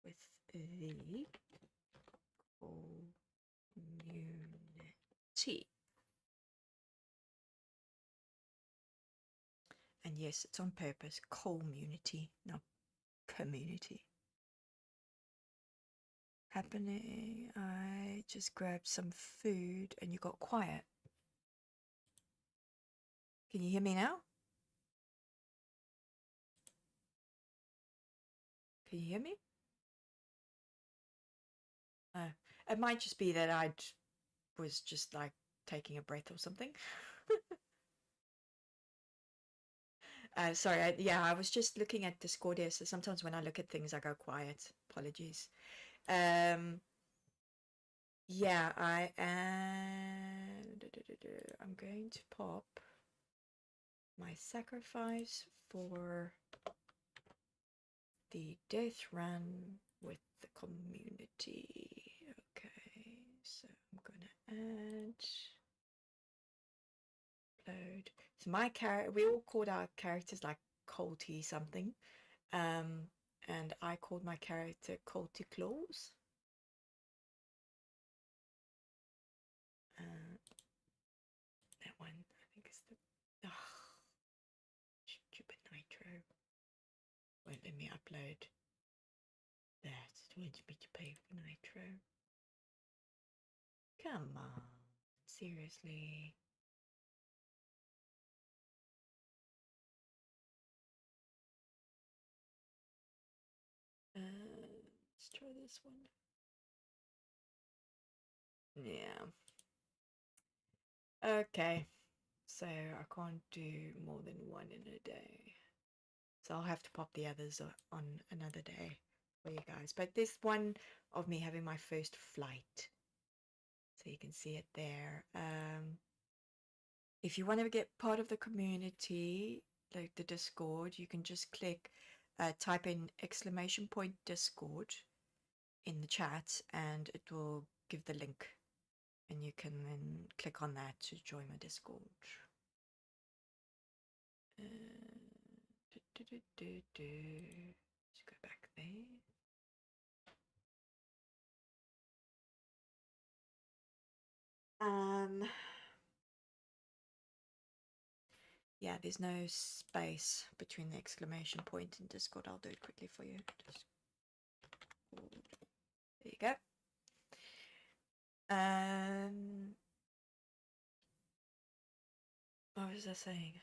[SPEAKER 1] the community. And yes, it's on purpose, community, not community. Happening, I just grabbed some food and you got quiet. Can you hear me now? Can you hear me? It might just be that I was just like taking a breath or something. Sorry, yeah, I was just looking at Discordia, so sometimes when I look at things, I go quiet. Apologies. Yeah, I am. I'm going to pop my sacrifice for the death run with the community. Okay, so I'm gonna add. Upload. So my character, we all called our characters like Colty something. And I called my character Colty Claws. That one, I think is the stupid Nitro. Won't let me upload that. It wants me to pay for Nitro. Come on, seriously. Let's try this one. Yeah. Okay. So I can't do more than one in a day. So I'll have to pop the others on another day. for you guys. But there's one of me having my first flight. So you can see it there. If you want to get part of the community, like the Discord, you can just type in !Discord in the chat and it will give the link and you can then click on that to join my Discord. Let's go back there. Yeah, there's no space between the exclamation point and Discord. I'll do it quickly for you. Discord. There you go. What was I saying?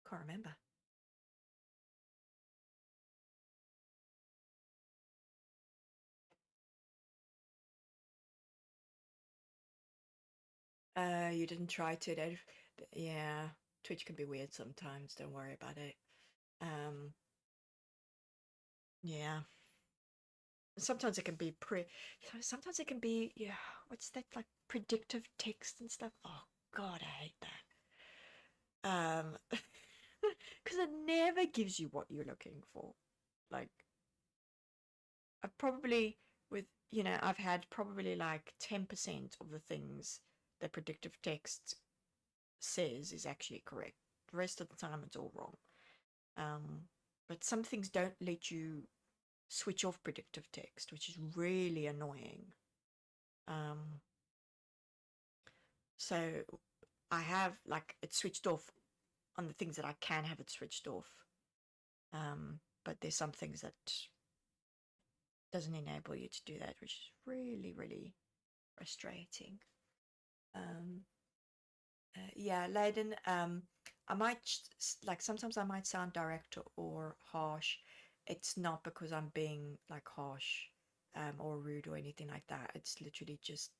[SPEAKER 1] Can't remember. You didn't try to. Yeah, Twitch can be weird sometimes. Don't worry about it. Yeah. Sometimes it can be sometimes it can be, yeah, what's that, like predictive text and stuff? Oh God, I hate that. Because it never gives you what you're looking for. Like, I've probably, I've had probably like 10% of the things that predictive text says is actually correct. The rest of the time it's all wrong. But some things don't let you switch off predictive text, which is really annoying. So I have like it switched off on the things that I can have it switched off. But there's some things that doesn't enable you to do that, which is really, really frustrating. Yeah, Leiden, I might, like, sometimes I might sound direct or harsh. It's not because I'm being, like, harsh or rude or anything like that. It's literally just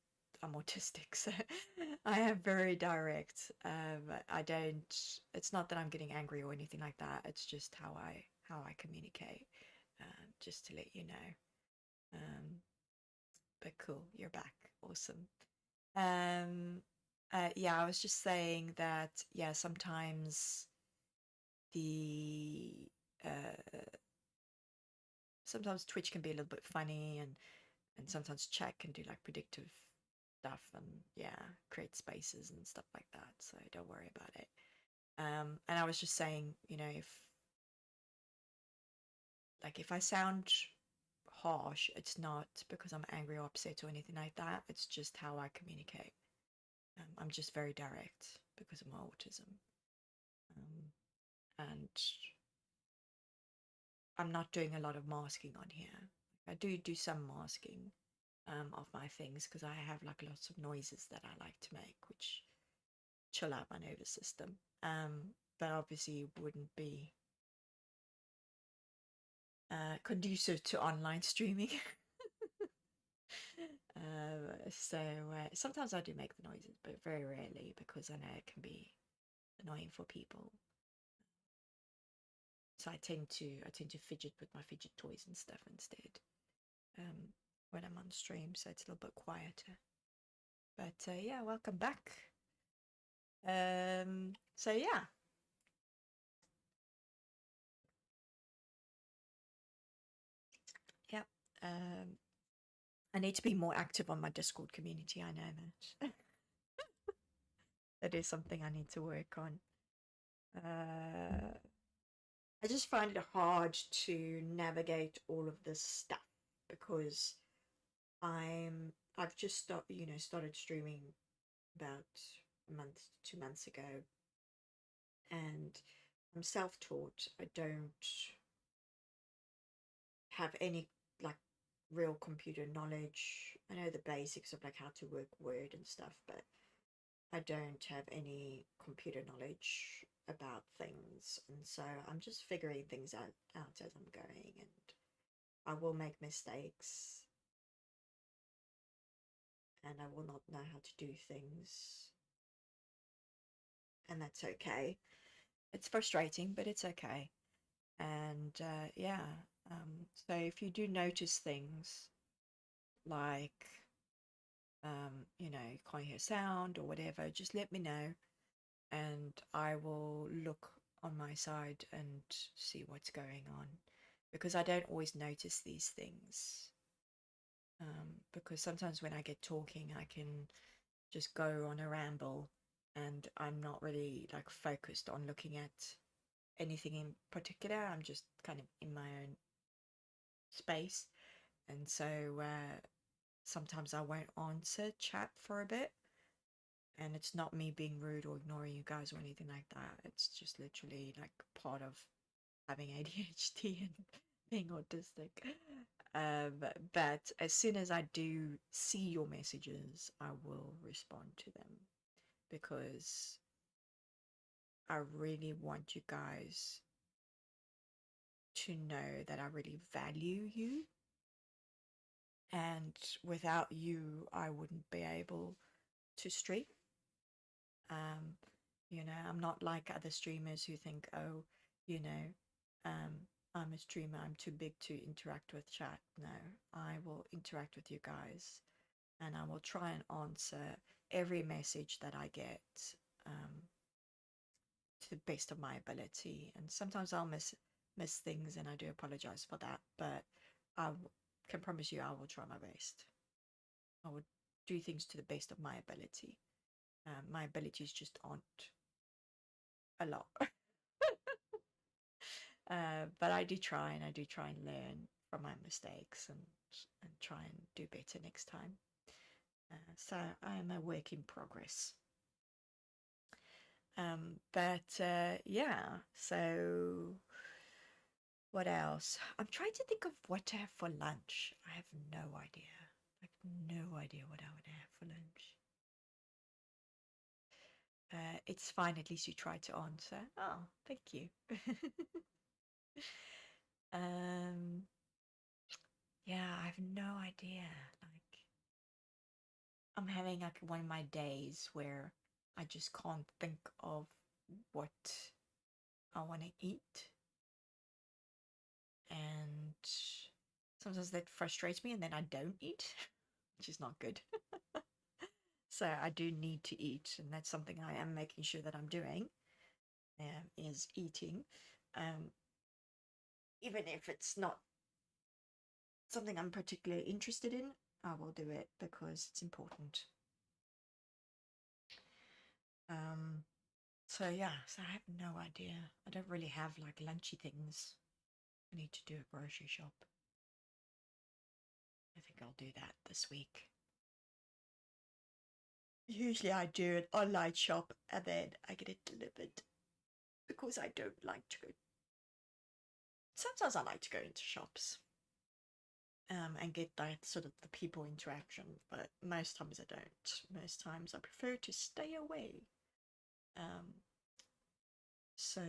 [SPEAKER 1] I'm autistic, so I am very direct. I don't, it's not that I'm getting angry or anything like that. It's just how I communicate, just to let you know. But cool, you're back. Awesome. Um, yeah, I was just saying that, yeah, the sometimes Twitch can be a little bit funny and sometimes chat can do like predictive stuff and yeah, create spaces and stuff like that. So don't worry about it. And I was just saying, if I sound harsh, it's not because I'm angry or upset or anything like that. It's just how I communicate. I'm just very direct because of my autism. And I'm not doing a lot of masking on here. I do some masking of my things because I have like lots of noises that I like to make, which chill out my nervous system. But obviously wouldn't be conducive to online streaming. So sometimes I do make the noises, but very rarely because I know it can be annoying for people. So I tend to fidget with my fidget toys and stuff instead when I'm on stream, so it's a little bit quieter. But yeah, welcome back. So yeah. Yep. I need to be more active on my Discord community. I know that. That is something I need to work on. I just find it hard to navigate all of this stuff because I've just started streaming about a month, 2 months ago, and I'm self-taught. I don't have any like real computer knowledge. I know the basics of like how to work Word and stuff, but I don't have any computer knowledge about things, and so I'm just figuring things out as I'm going, and I will make mistakes. and I will not know how to do things, and that's okay. It's frustrating, but it's okay. And yeah, so if you do notice things like, you can't hear sound or whatever, just let me know, and I will look on my side and see what's going on, because I don't always notice these things. Because sometimes when I get talking, I can just go on a ramble, and I'm not really like focused on looking at anything in particular. I'm just kind of in my own space. And so sometimes I won't answer chat for a bit. And it's not me being rude or ignoring you guys or anything like that. It's just literally like part of having ADHD and being autistic. But as soon as I do see your messages, I will respond to them, because I really want you guys to know that I really value you. And without you, I wouldn't be able to stream. Um, I'm not like other streamers who think, oh, you know, um, I'm a streamer, I'm too big to interact with chat. No, I will interact with you guys, and I will try and answer every message that I get, um, to the best of my ability. And sometimes I'll miss things, and I do apologize for that. But can promise you, I will try my best. I would do things to the best of my ability. My abilities just aren't a lot. But I do try, and I do try and learn from my mistakes, and try and do better next time. So I am a work in progress. But yeah, so what else? I'm trying to think of what to have for lunch. I have no idea. Like, no idea what I would have for lunch. It's fine. At least you tried to answer. Oh, thank you. um, yeah, I have no idea. Like, I'm having like one of my days where I just can't think of what I want to eat, and sometimes that frustrates me, and then I don't eat, which is not good. So I do need to eat, and that's something I am making sure that I'm doing, is eating, um, even if it's not something I'm particularly interested in. I will do it because it's important. Um, so yeah, so I have no idea. I don't really have like lunchy things. I need to do a grocery shop. I think I'll do that this week. Usually I do an online shop and then I get it delivered, because I don't like to go. Sometimes I like to go into shops, and get that sort of the people interaction, but most times I don't. Most times I prefer to stay away. Um, so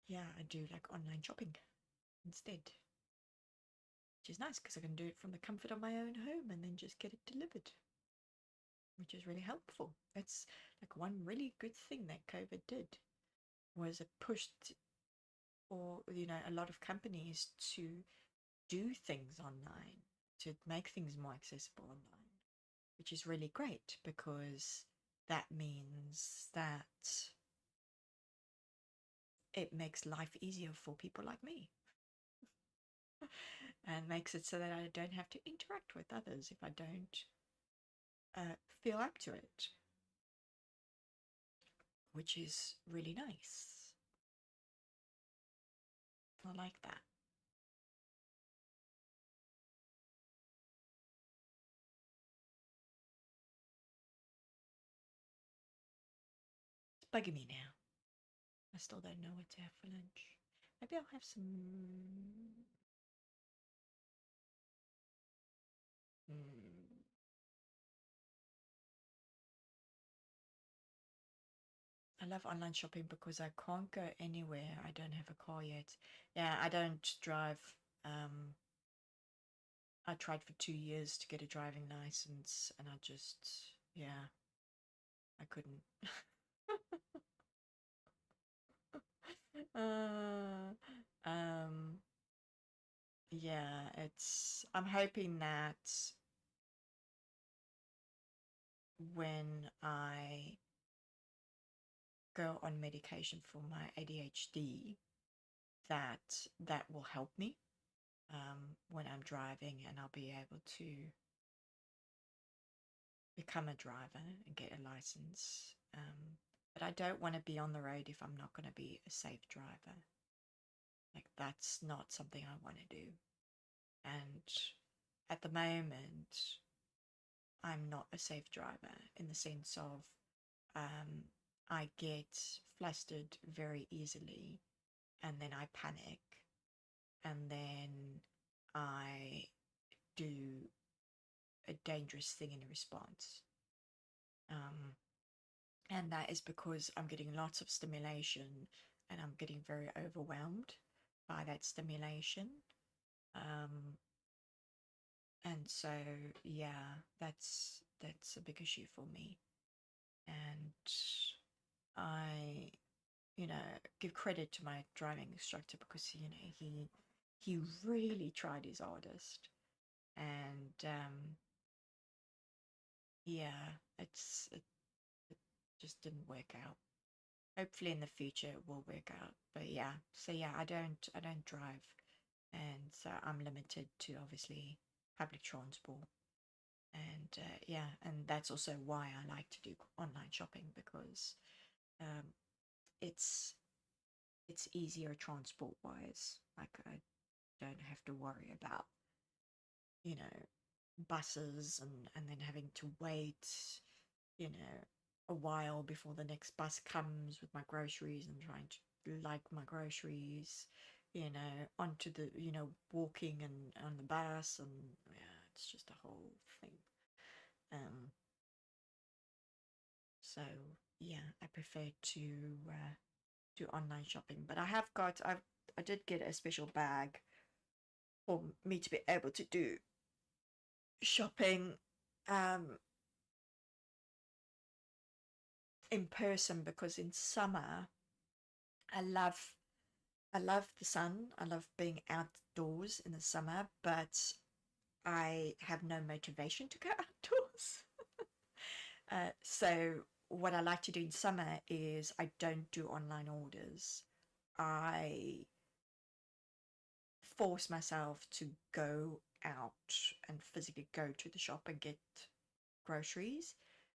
[SPEAKER 1] yeah, I do like online shopping instead, which is nice because I can do it from the comfort of my own home and then just get it delivered, which is really helpful. It's like one really good thing that COVID did, was it pushed for, a lot of companies to do things online, to make things more accessible online, which is really great, because that means that it makes life easier for people like me, and makes it so that I don't have to interact with others if I don't feel up to it, which is really nice. I like that. It's bugging me now. I still don't know what to have for lunch. Maybe I'll have some. Mm, I love online shopping because I can't go anywhere. I don't have a car yet. Yeah, I don't drive. Um, I tried for 2 years to get a driving license, and yeah, I couldn't. uh, um, yeah, I'm hoping that when I go on medication for my ADHD, that will help me when I'm driving, and I'll be able to become a driver and get a license. But I don't want to be on the road if I'm not going to be a safe driver. Like, that's not something I want to do. And at the moment, I'm not a safe driver in the sense of um, I get flustered very easily, and then I panic, and then I do a dangerous thing in response. Um, and that is because I'm getting lots of stimulation, and I'm getting very overwhelmed by that stimulation. Um, and so, yeah, that's a big issue for me. And I, give credit to my driving instructor because, he really tried his hardest. And yeah, it just didn't work out. Hopefully in the future it will work out. But yeah, so yeah, I don't drive, and so I'm limited to obviously public transport. And yeah, and that's also why I like to do online shopping, because um, it's it's easier transport wise. Like, I don't have to worry about, you know, buses, and then having to wait, a while before the next bus comes with my groceries, and trying to like my groceries, onto the, walking and on the bus, and yeah, it's just a whole thing. Um, so yeah, I prefer to do online shopping, but I did get a special bag for me to be able to do shopping um in person, because in summer I love I love the sun. I love being outdoors in the summer, but I have no motivation to go outdoors. So what I like to do in summer is I don't do online orders. I force myself to go out and physically go to the shop and get groceries.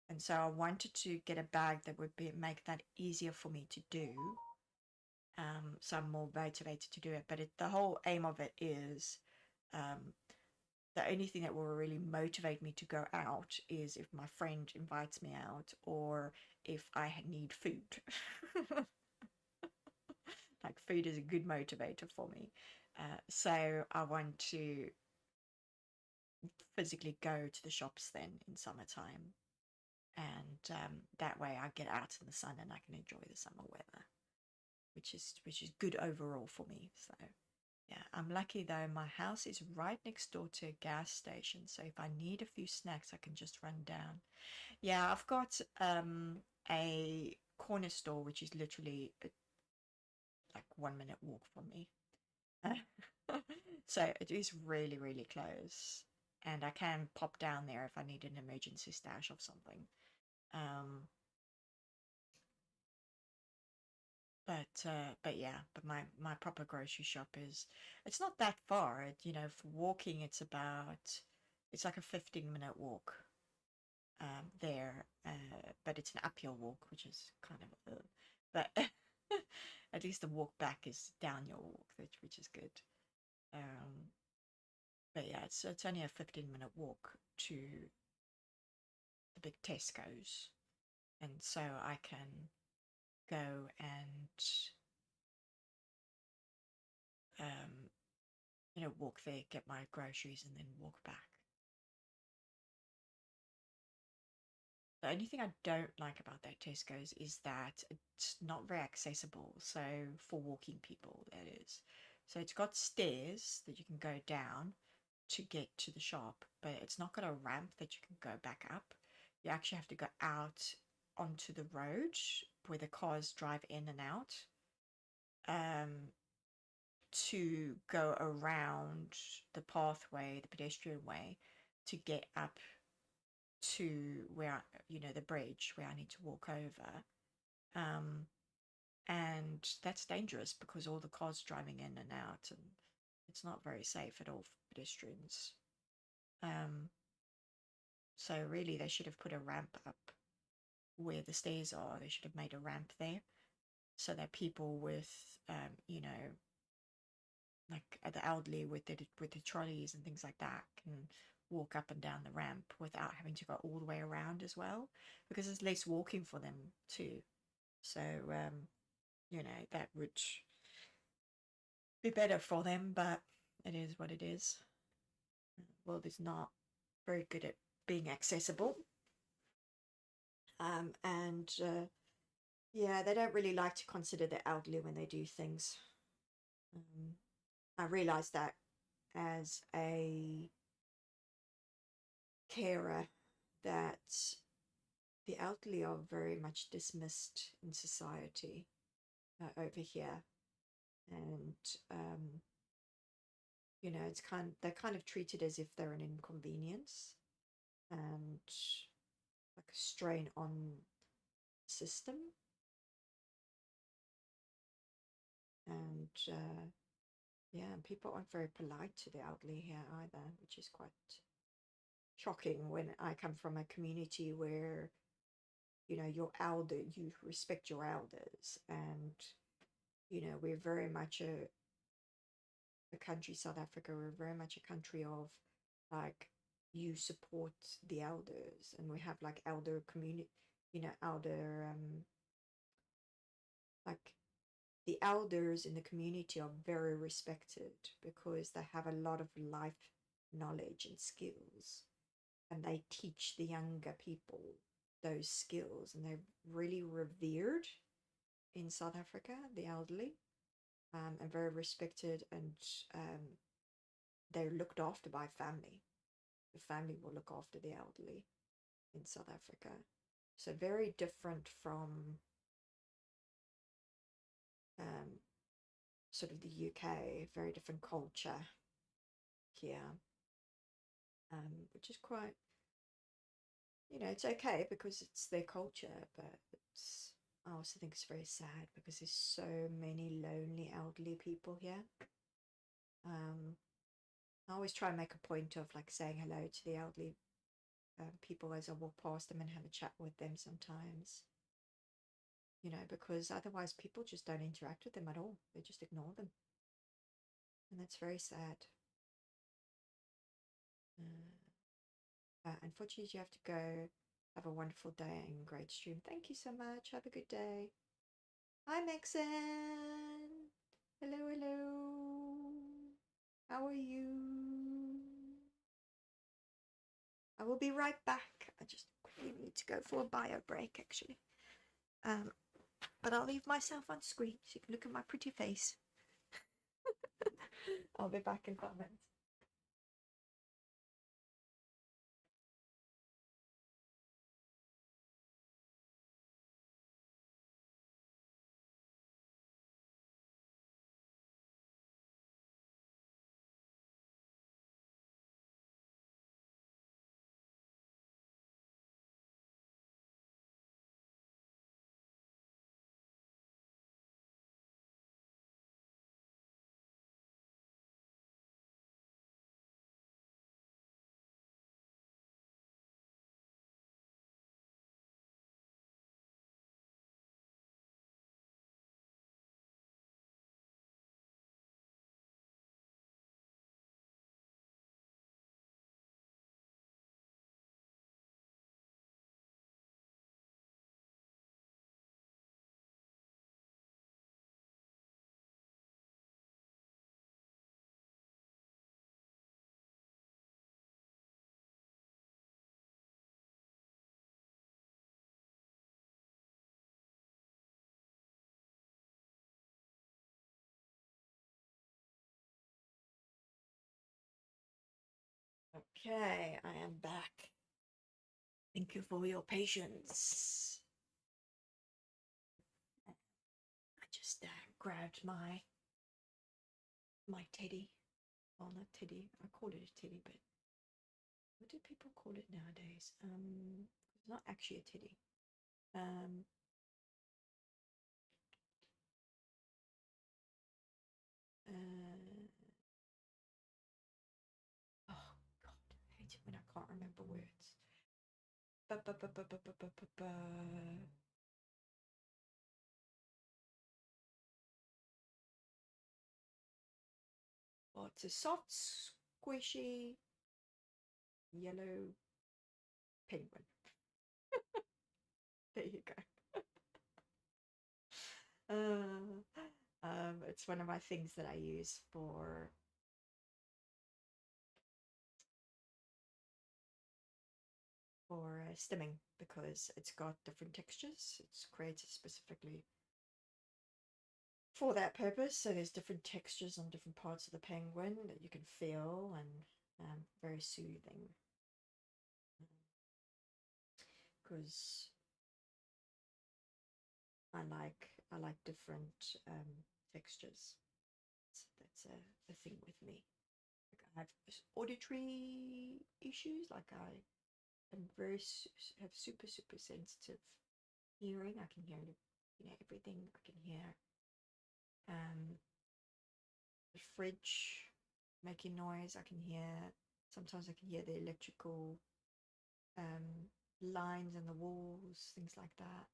[SPEAKER 1] And so I wanted to get a bag that would make that easier for me to do. So I'm more motivated to do it. But the whole aim of it is um, the only thing that will really motivate me to go out is if my friend invites me out, or if I need food. Like, food is a good motivator for me. So I want to physically go to the shops then in summertime, and that way I get out in the sun and I can enjoy the summer weather, which is good overall for me. So yeah, I'm lucky though. My house is right next door to a gas station, so if I need a few snacks, I can just run down. Yeah, I've got a corner store which is literally like 1 minute walk from me. So it is really, really close, and I can pop down there if I need an emergency stash of something. Um, but yeah, but my proper grocery shop it's not that far. For walking, it's like a 15-minute walk there, but it's an uphill walk, which is kind of but at least the walk back is down your walk, which is good. Um, but yeah, it's only a 15-minute walk to the big Tesco's, and so I can go and um, walk there, get my groceries, and then walk back. The only thing I don't like about that Tesco's is that it's not very accessible. So for walking people, that is. So it's got stairs that you can go down, to get to the shop, but it's not got a ramp that you can go back up. You actually have to go out onto the road where the cars drive in and out, um, to go around the pathway, the pedestrian way, to get up to where, the bridge where I need to walk over. Um, and that's dangerous because all the cars driving in and out, and it's not very safe at all for pedestrians. Um, so really, they should have put a ramp up where the stairs are. They should have made a ramp there so that people with, like the elderly with the trolleys and things like that can walk up and down the ramp without having to go all the way around as well, because there's less walking for them too. So that would be better for them, but it is what it is. The world is not very good at being accessible. And yeah, they don't really like to consider the elderly when they do things. Um, I realized that as a carer, that the elderly are very much dismissed in society over here, and um, they're kind of treated as if they're an inconvenience and like a strain on the system. And yeah, and people aren't very polite to the elderly here either, which is quite shocking when I come from a community where you respect your elders, and we're very much a country, South Africa, we're very much a country of like, you support the elders, and we have like elder community, elder like the elders in the community are very respected because they have a lot of life knowledge and skills, and they teach the younger people those skills, and they're really revered in South Africa, the elderly, and very respected, and um, they're looked after by family. The family will look after the elderly in South Africa. So very different from um, sort of the UK, very different culture here, which is quite, it's okay because it's their culture, but I also think it's very sad because there's so many lonely elderly people here. I always try and make a point of like saying hello to the elderly people as I walk past them and have a chat with them sometimes, because otherwise people just don't interact with them at all. They just ignore them. And that's very sad. Unfortunately, you have to go. Have a wonderful day and great stream. Thank you so much. Have a good day. Hi, Maxon. Hello, hello. How are you? I will be right back. I just quickly need to go for a bio break, actually. But I'll leave myself on screen so you can look at my pretty face. I'll be back in 5 minutes. Okay, I am back. Thank you for your patience. I just grabbed my teddy. Well, not teddy. I called it a teddy, but what do people call it nowadays? It's not actually a teddy. Um, uh, oh God, I hate it when I can't remember words. Ba, ba, ba, ba, ba, ba, ba, ba, ba. Oh, it's a soft, squishy yellow penguin. There you go. It's one of my things that I use for stimming because it's got different textures. It's created specifically for that purpose. So there's different textures on different parts of the penguin that you can feel, and very soothing. Because I like different textures. So that's a thing with me. Like I have auditory issues. Like I am have super sensitive hearing. I can hear everything. I can hear um the fridge making noise. I can hear sometimes I can hear the electrical lines in the walls, things like that.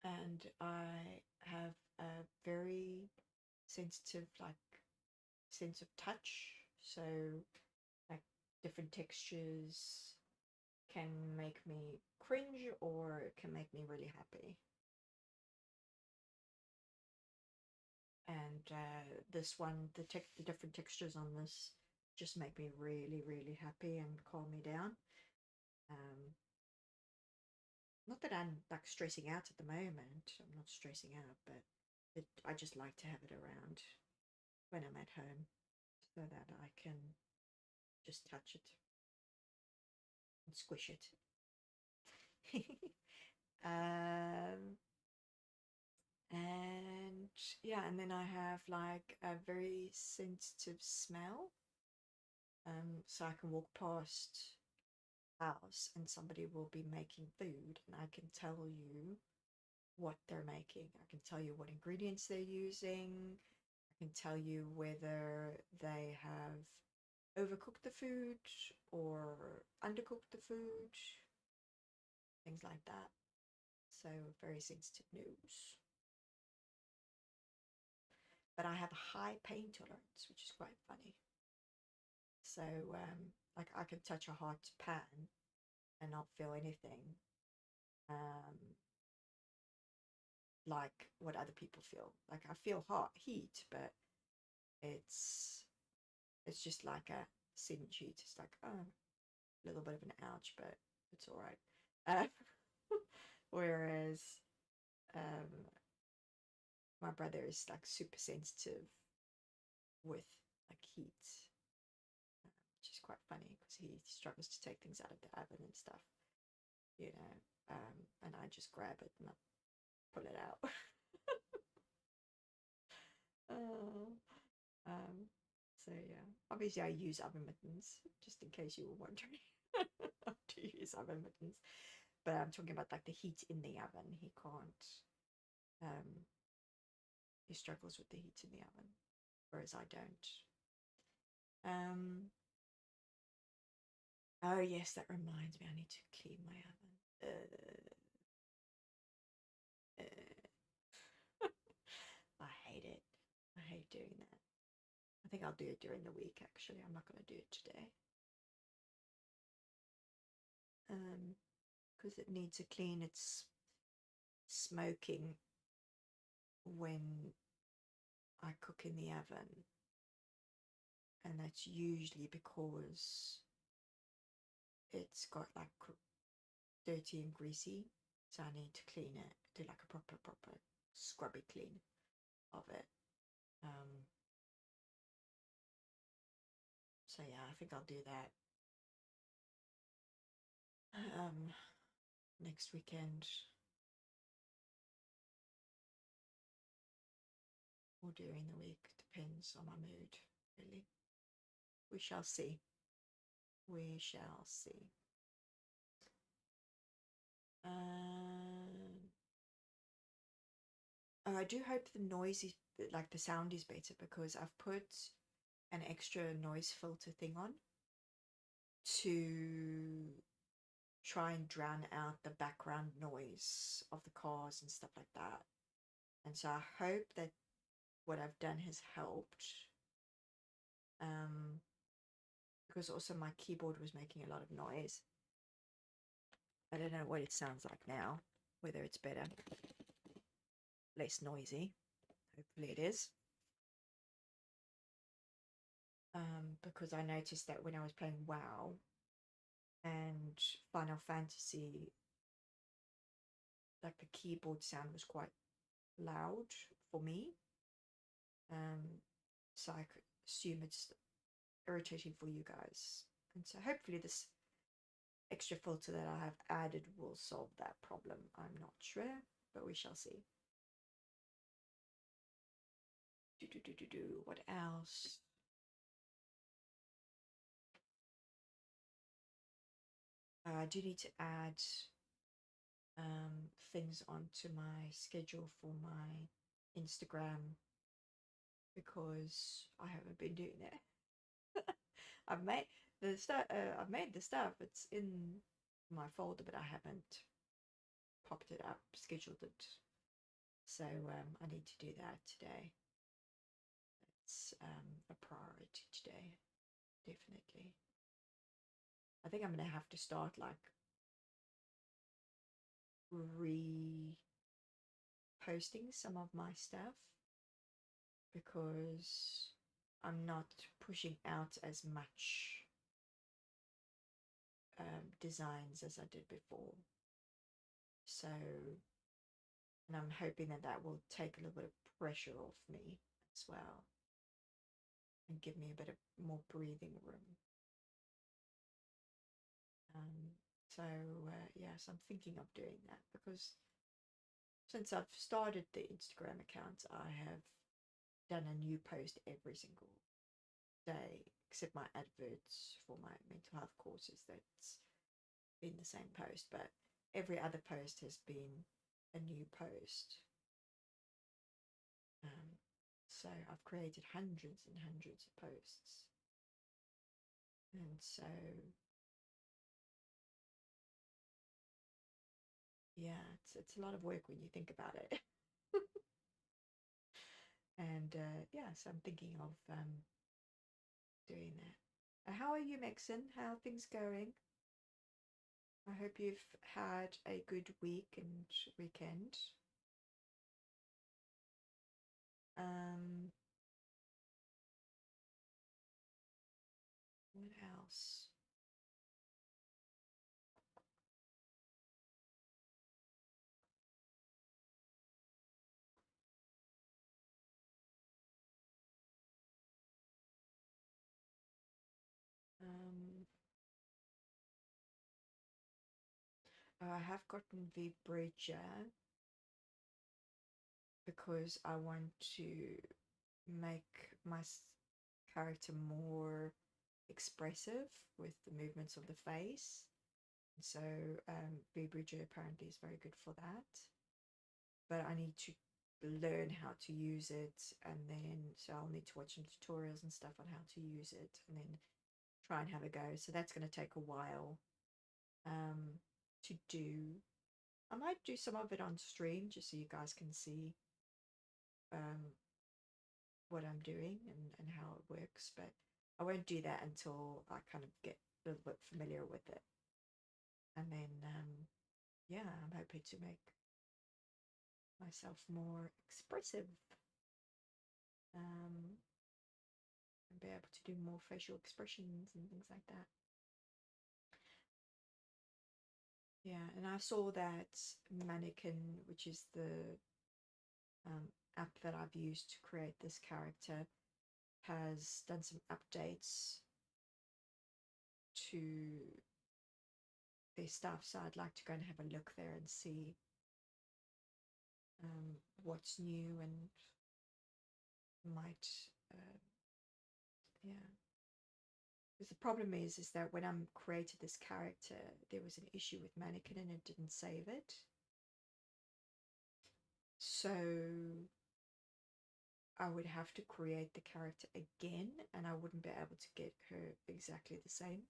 [SPEAKER 1] And I have a very sensitive sense of touch. So like different textures can make me cringe or it can make me really happy. And this one, the different textures on this just make me really happy and calm me down. Um, Not that I'm like stressing out at the moment. I'm not stressing out, but I just like to have it around when I'm at home so that I can just touch it and squish it. um, and yeah, and then I have like a very sensitive smell. So I can walk past house and somebody will be making food and I can tell you what they're making. I can tell you what ingredients they're using. I can tell you whether they have overcooked the food or undercooked the food, things like that. So very sensitive news. But I have a high pain tolerance, which is quite funny. So like I can touch a hot pan and not feel anything. Um, like what other people feel. Like I feel hot heat, but it's it's just like a singe heat. It's like a little bit of an ouch, but it's all right. Whereas um, my brother is like super sensitive with like heat, which is quite funny because he struggles to take things out of the oven and stuff, you know. And I just grab it and I pull it out. uh, Um, so yeah, obviously I use oven mittens, just in case you were wondering. I do use oven mittens, but I'm talking about like the heat in the oven. He can't. Um, he struggles with the heat in the oven, whereas I don't. Um, oh yes, that reminds me. I need to clean my oven. I hate it. I hate doing that. I think I'll do it during the week. Actually, I'm not going to do it today. Because it needs a clean. It's smoking when I cook in the oven, and that's usually because it's got like dirty and greasy, so I need to clean it, do like a proper scrubby clean of it. Um, So yeah, I think I'll do that um, next weekend or during the week. Depends on my mood, really. We shall see. We shall see. Um, oh, I do hope the noise is like the sound is better because I've put an extra noise filter thing on to try and drown out the background noise of the cars and stuff like that. And so I hope that what I've done has helped. Um, because also my keyboard was making a lot of noise. I don't know what it sounds like now, whether it's better, less noisy. Hopefully it is. Because I noticed that when I was playing WoW and Final Fantasy, like the keyboard sound was quite loud for me. So I could assume it's irritating for you guys. And so hopefully this extra filter that I have added will solve that problem. I'm not sure, but we shall see. What else? I do need to add things onto my schedule for my Instagram because I haven't been doing it. I've made the stuff. I've made the stuff. It's in my folder, but I haven't popped it up, scheduled it. So I need to do that today. It's a priority today, definitely. I think I'm gonna have to start like reposting some of my stuff because I'm not pushing out as much designs as I did before. So, and I'm hoping that that will take a little bit of pressure off me as well and give me a bit of more breathing room. So yes, I'm thinking of doing that because since I've started the Instagram account, I have done a new post every single day, except my adverts for my mental health courses. That's been the same post, but every other post has been a new post. So I've created hundreds and hundreds of posts, and so yeah, it's a lot of work when you think about it. And yes, I'm thinking of doing that. How are you, Maxon? How are things going? I hope you've had a good week and weekend. Um, what else? Um, I have gotten Vibrator because I want to make my character more expressive with the movements of the face. So Vibrator apparently is very good for that. But I need to learn how to use it, and then so I'll need to watch some tutorials and stuff on how to use it and then try and have a go. So that's going to take a while to do. I might do some of it on stream just so you guys can see um, what I'm doing and how it works, but I won't do that until I kind of get a little bit familiar with it. And then, yeah, I'm hoping to make myself more expressive and be able to do more facial expressions and things like that. Yeah, and I saw that Mannequin, which is the app that I've used to create this character, has done some updates to their stuff, so I'd like to go and have a look there and see what's new and might, yeah. Because the problem is that when I created this character, there was an issue with Mannequin and it didn't save it. So I would have to create the character again, and I wouldn't be able to get her exactly the same.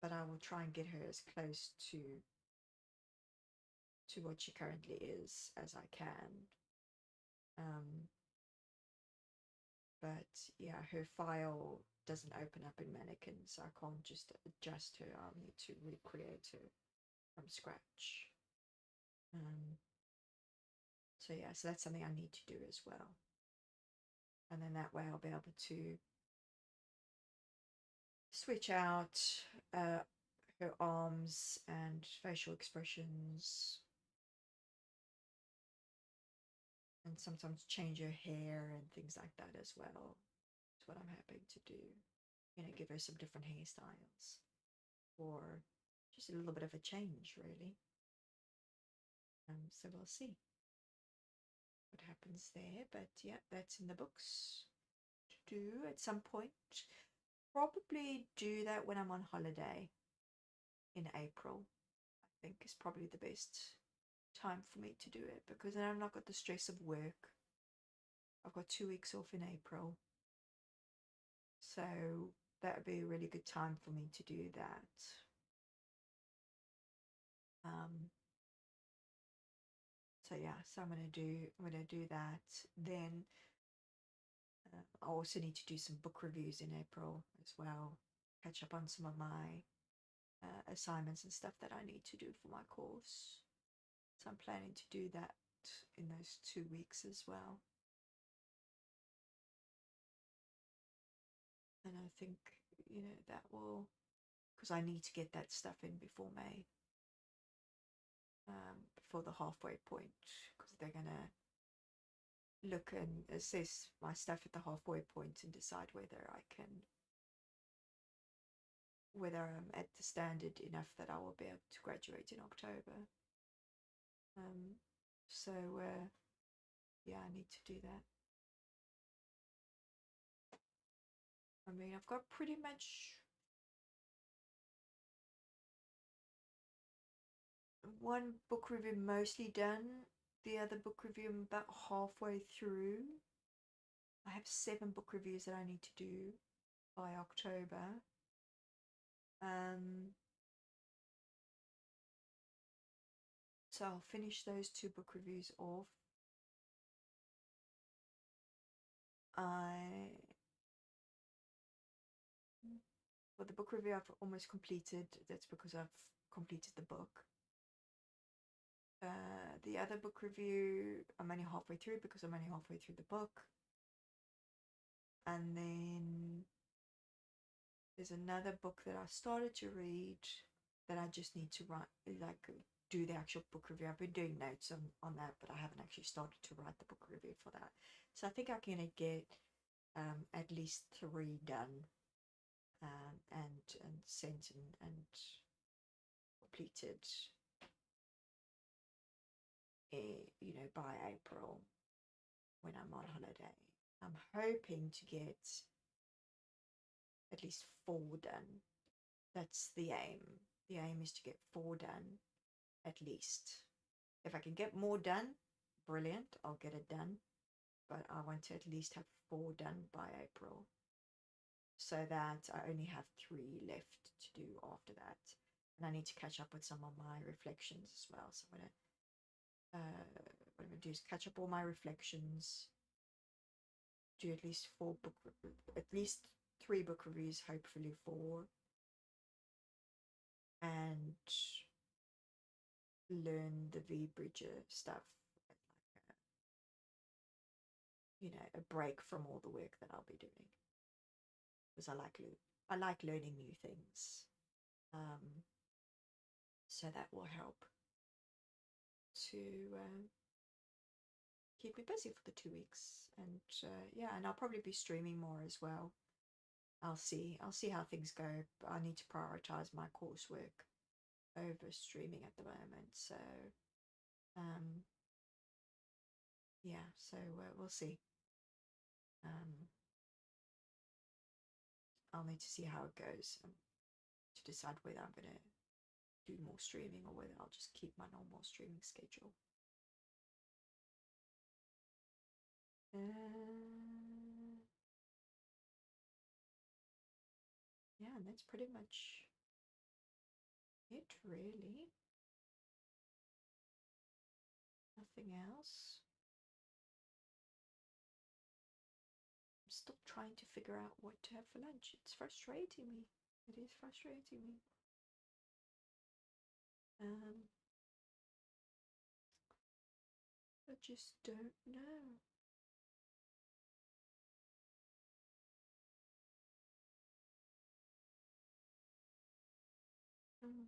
[SPEAKER 1] But I will try and get her as close to what she currently is as I can. But yeah, her file doesn't open up in Mannequin, so I can't just adjust her. I'll need to recreate her from scratch. So yeah, so that's something I need to do as well. And then that way I'll be able to switch out her arms and facial expressions, and sometimes change her hair and things like that as well. That's what I'm hoping to do. Give her some different hairstyles, or just a little bit of a change, really. So we'll see what happens there. But yeah, that's in the books to do at some point. Probably do that when I'm on holiday in April. I think is probably the best time for me to do it, because then I've not got the stress of work. I've got 2 weeks off in April, so that would be a really good time for me to do that. So yeah, so I'm gonna do that. Then I also need to do some book reviews in April as well. Catch up on some of my assignments and stuff that I need to do for my course. So I'm planning to do that in those 2 weeks as well. And I think, that will, because I need to get that stuff in before May, before the halfway point, because they're going to look and assess my stuff at the halfway point and decide whether I'm at the standard enough that I will be able to graduate in October. So yeah, I need to do that. I mean, I've got pretty much one book review mostly done. The other book review I'm about halfway through. I have 7 book reviews that I need to do by October. So I'll finish those 2 book reviews off. For the book review I've almost completed. That's because I've completed the book. The other book review I'm only halfway through because I'm only halfway through the book. And then there's another book that I started to read that I just need to write, like do the actual book review. I've been doing notes on that, but I haven't actually started to write the book review for that. So I think I'm gonna get at least 3 done and sent and completed, by April when I'm on holiday. I'm hoping to get at least 4 done. That's the aim. The aim is to get 4 done at least. If I can get more done, brilliant, I'll get it done. But I want to at least have 4 done by April, so that I only have 3 left to do after that. And I need to catch up with some of my reflections as well. So what I'm gonna do is catch up all my reflections, do at least 3 book reviews, hopefully 4, and learn the V Bridger stuff, a break from all the work that I'll be doing, because I like learning new things. So that will help to keep me busy for the 2 weeks. And yeah, and I'll probably be streaming more as well. I'll see. I'll see how things go. But I need to prioritize my coursework over streaming at the moment. So, um, yeah. So we'll see. I'll need to see how it goes to decide whether I'm gonna do more streaming or whether I'll just keep my normal streaming schedule. Yeah, and that's pretty much it, really. Nothing else. I'm still trying to figure out what to have for lunch. It's frustrating me. It is frustrating me. I just don't know. Mm.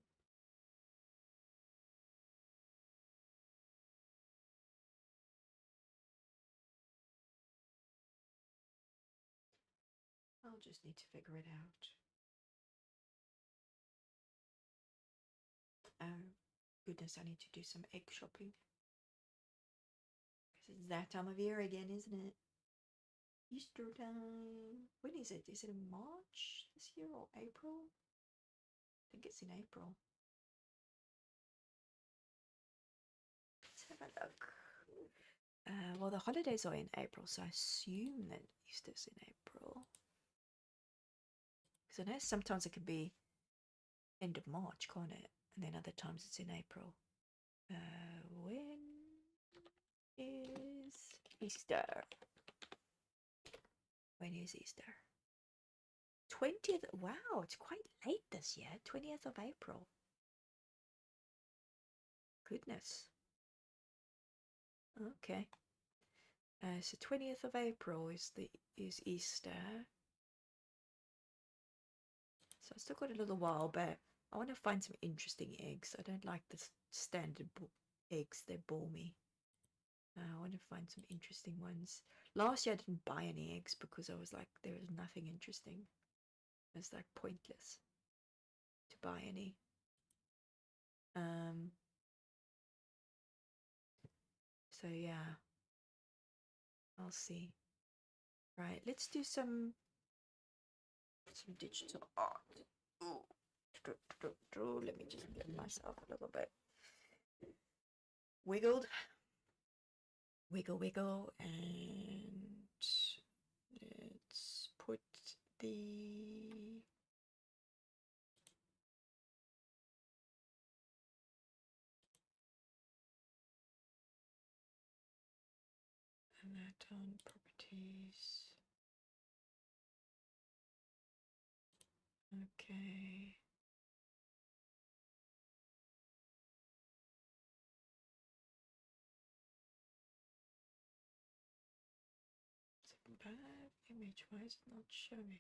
[SPEAKER 1] I'll just need to figure it out. Oh, goodness, I need to do some egg shopping. Because it's that time of year again, isn't it? Easter time. When is it? Is it in March this year or April? I think it's in April. Let's have a look. Well, the holidays are in April, so I assume that Easter's in April. Because I know sometimes it can be end of March, can't it? And then other times it's in April. When is Easter? When is Easter? 20th. Wow, it's quite late this year. 20th of April. Goodness. Okay. So 20th of April is Easter. So I've still got a little while, but I want to find some interesting eggs. I don't like the standard eggs. They bore me. I want to find some interesting ones. Last year I didn't buy any eggs because I was like, there was nothing interesting. It was like pointless to buy any. So yeah, I'll see. Right, let's do some digital art. Ooh. Let me just get myself a little bit wiggled. Wiggle, wiggle, and let's put the that on properties. Okay. Bad image. Why is it not showing?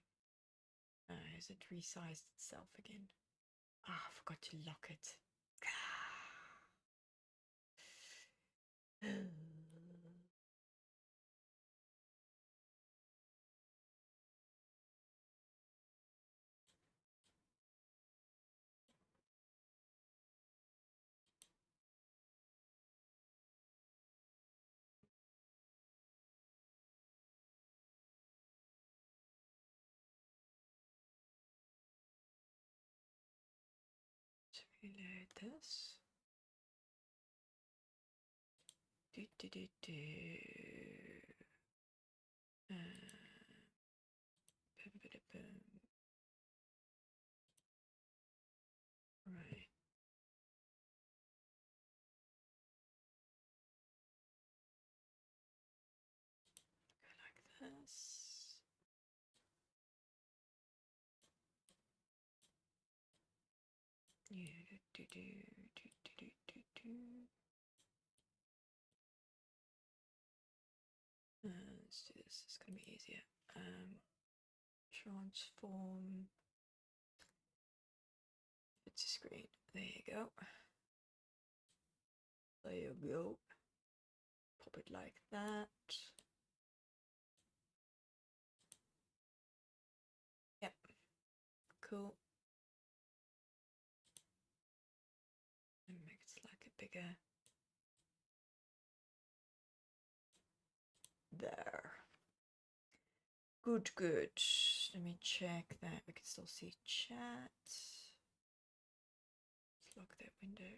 [SPEAKER 1] Has it resized itself again? Ah, I forgot to lock it. Reload this. Do. Right. Go like this. Yeah. Let's do this. It's gonna be easier. Transform. It's a screen. There you go. There you go. Pop it like that. Yep. cool. And make it like a bigger. There. Good, good. Let me check that we can still see chat. Let's lock that window.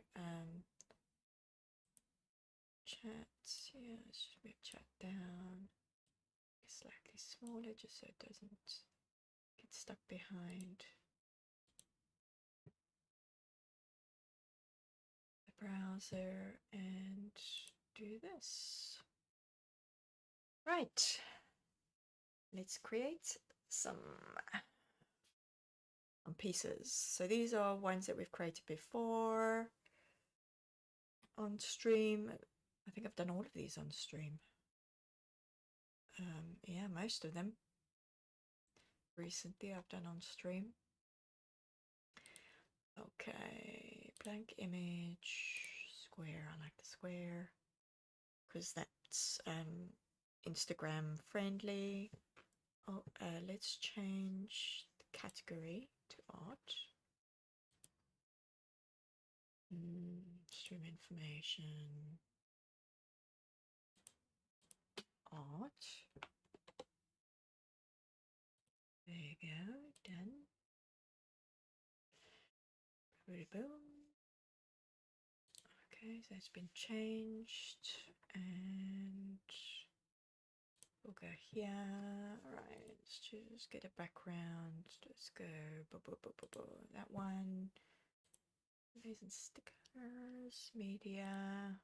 [SPEAKER 1] Chat, yeah, should we have chat down slightly smaller just so it doesn't get stuck behind the browser, and do this. Right, let's create some pieces. So these are ones that we've created before on stream. I think I've done all of these on stream. Yeah, most of them recently I've done on stream. Okay, blank image, square. I like the square because that's Instagram friendly. Oh, let's change the category to art. Stream information, art. There you go, done. Boom. Okay, so it's been changed, and we'll go here. Right, let's just get a background. Let's go that one. These and stickers, media,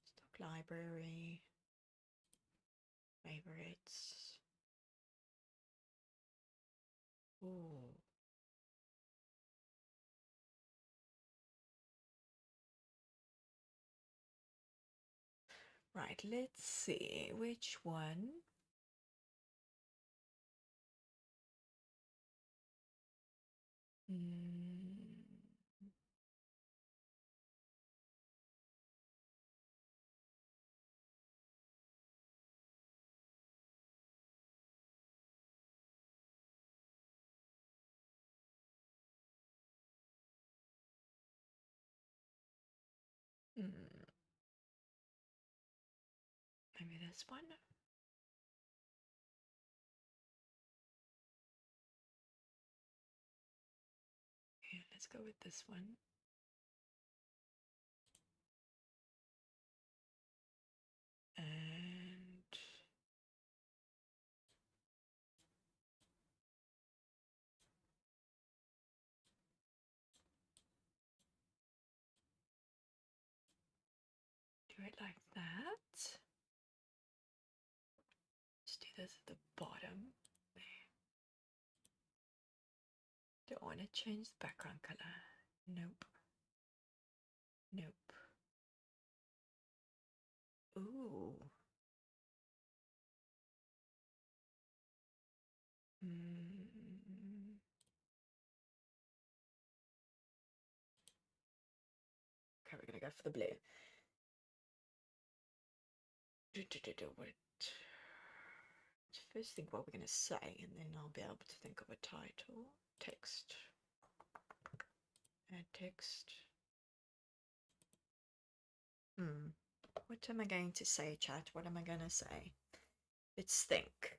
[SPEAKER 1] stock library, favorites. Ooh. Right, let's see which one. Maybe this one. Yeah, let's go with this one. And do it like that. Just do this at the bottom. Don't want to change the background color. Nope. Nope. Ooh. Okay, we're gonna go for the blue. First think what we're gonna say, and then I'll be able to think of a title. Text. Add text. What am I going to say, chat? What am I gonna say? Let's think.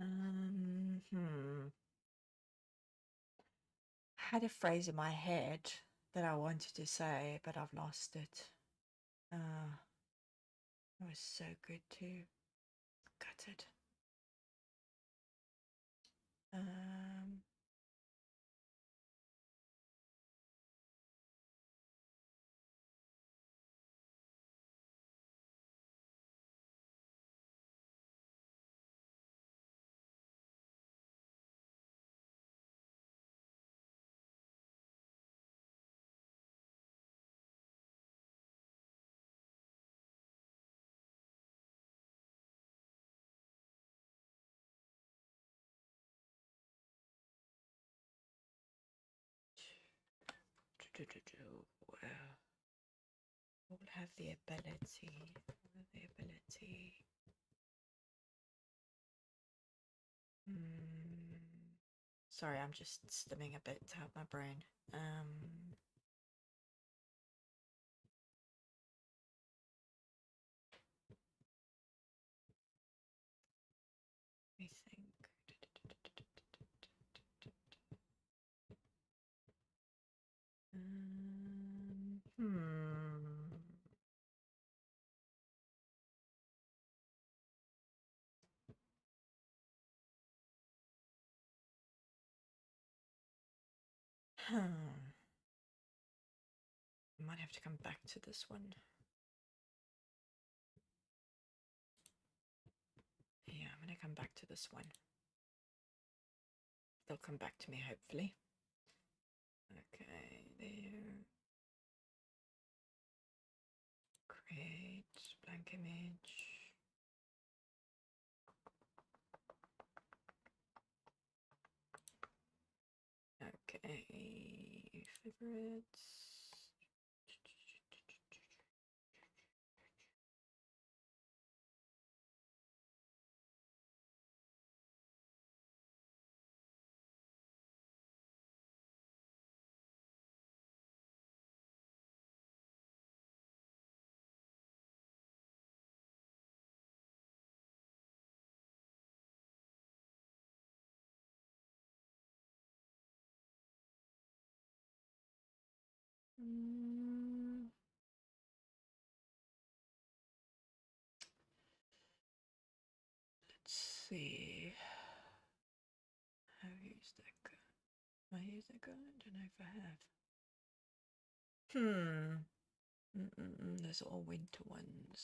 [SPEAKER 1] Hmm. I had a phrase in my head that I wanted to say, but I've lost it. It was so good too. Got it. Um, well, we'll have the ability. The ability. Sorry, I'm just stimming a bit to help my brain. Let me think. I might have to come back to this one. Yeah, I'm going to come back to this one. They'll come back to me, hopefully. Okay, there. Create blank image. Okay, favorites. Let's see. Have used that gun. Have I used that gun? I don't know if I have. Those are all winter ones.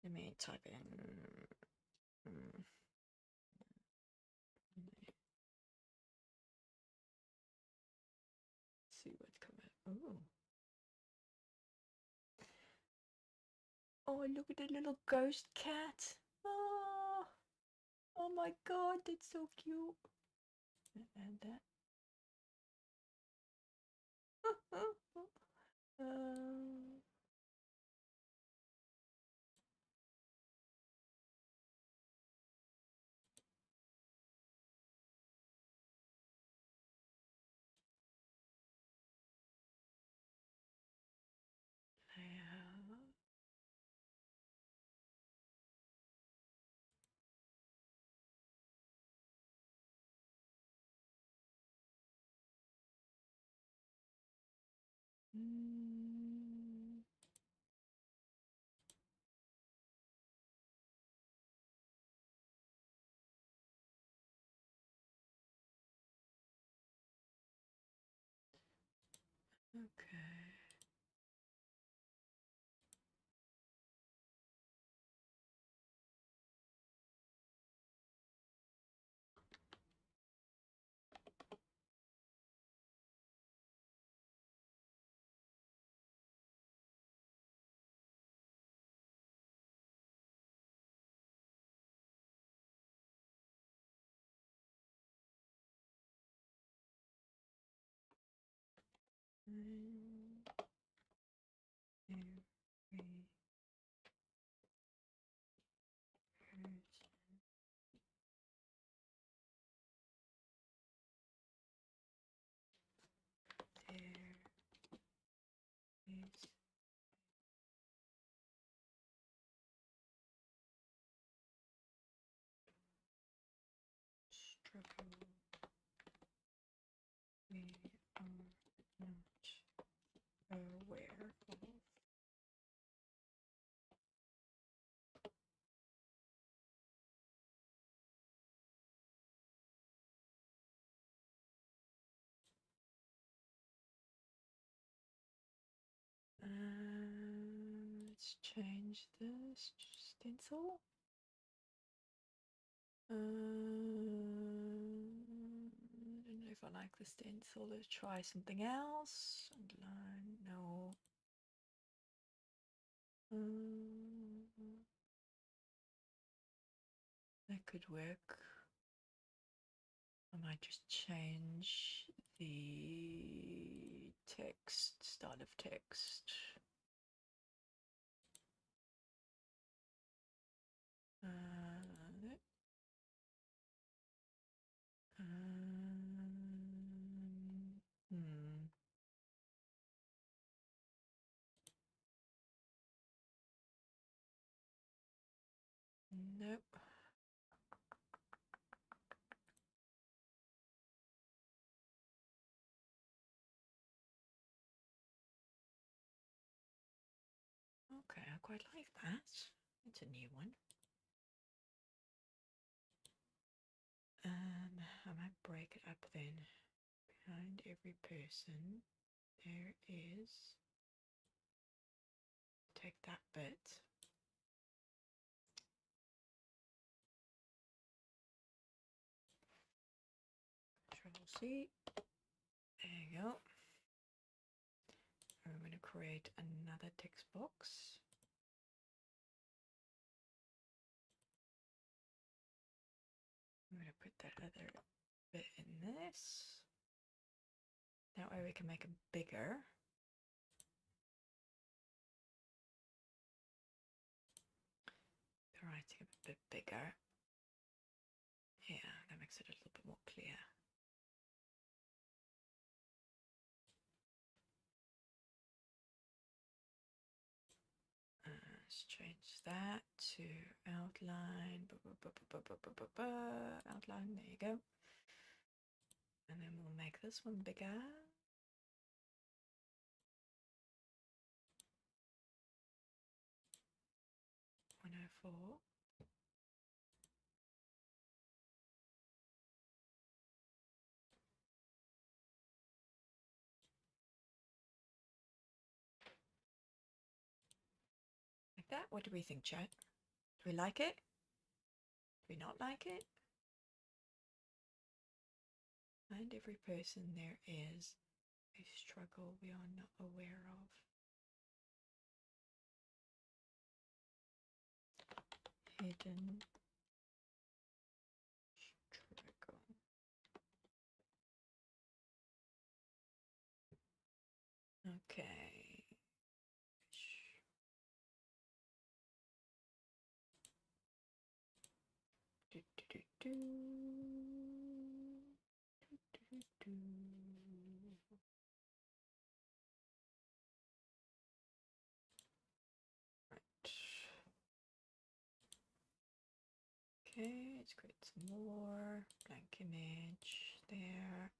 [SPEAKER 1] Let me type in. See what's coming. Oh, look at the little ghost cat. Oh my god, that's so cute. And that. Okay. struggle we are not aware of. Let's change this stencil. I don't know if I like the stencil. Let's try something else. Underline, no. That could work. I might just change the text, style of text. Nope. Okay, I quite like that. It's a new one. I might break it up then. Behind every person, there is. Take that bit. Control C. There you go. I'm going to create another text box. I'm going to put that other bit in this. That way we can make it bigger. The writing a bit bigger. Yeah, that makes it a little bit more clear. Let's change that to outline. Outline, there you go. And then we'll make this one bigger. 104. Like that. What do we think, chat? Do we like it? Do we not like it? Behind every person there is a struggle we are not aware of. Hidden struggle. Okay. Do, do, do, do. Do, do, do. Right. Okay, let's create some more. Blank image there.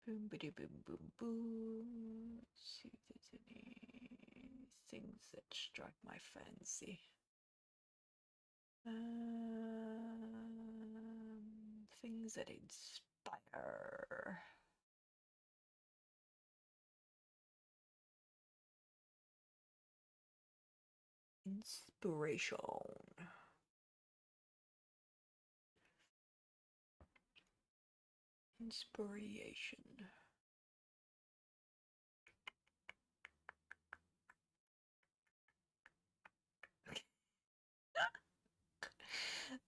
[SPEAKER 1] Boom, bitty, boom, boom, boom. See if there's any things that strike my fancy. Things that inspire. Inspiration. Inspiration.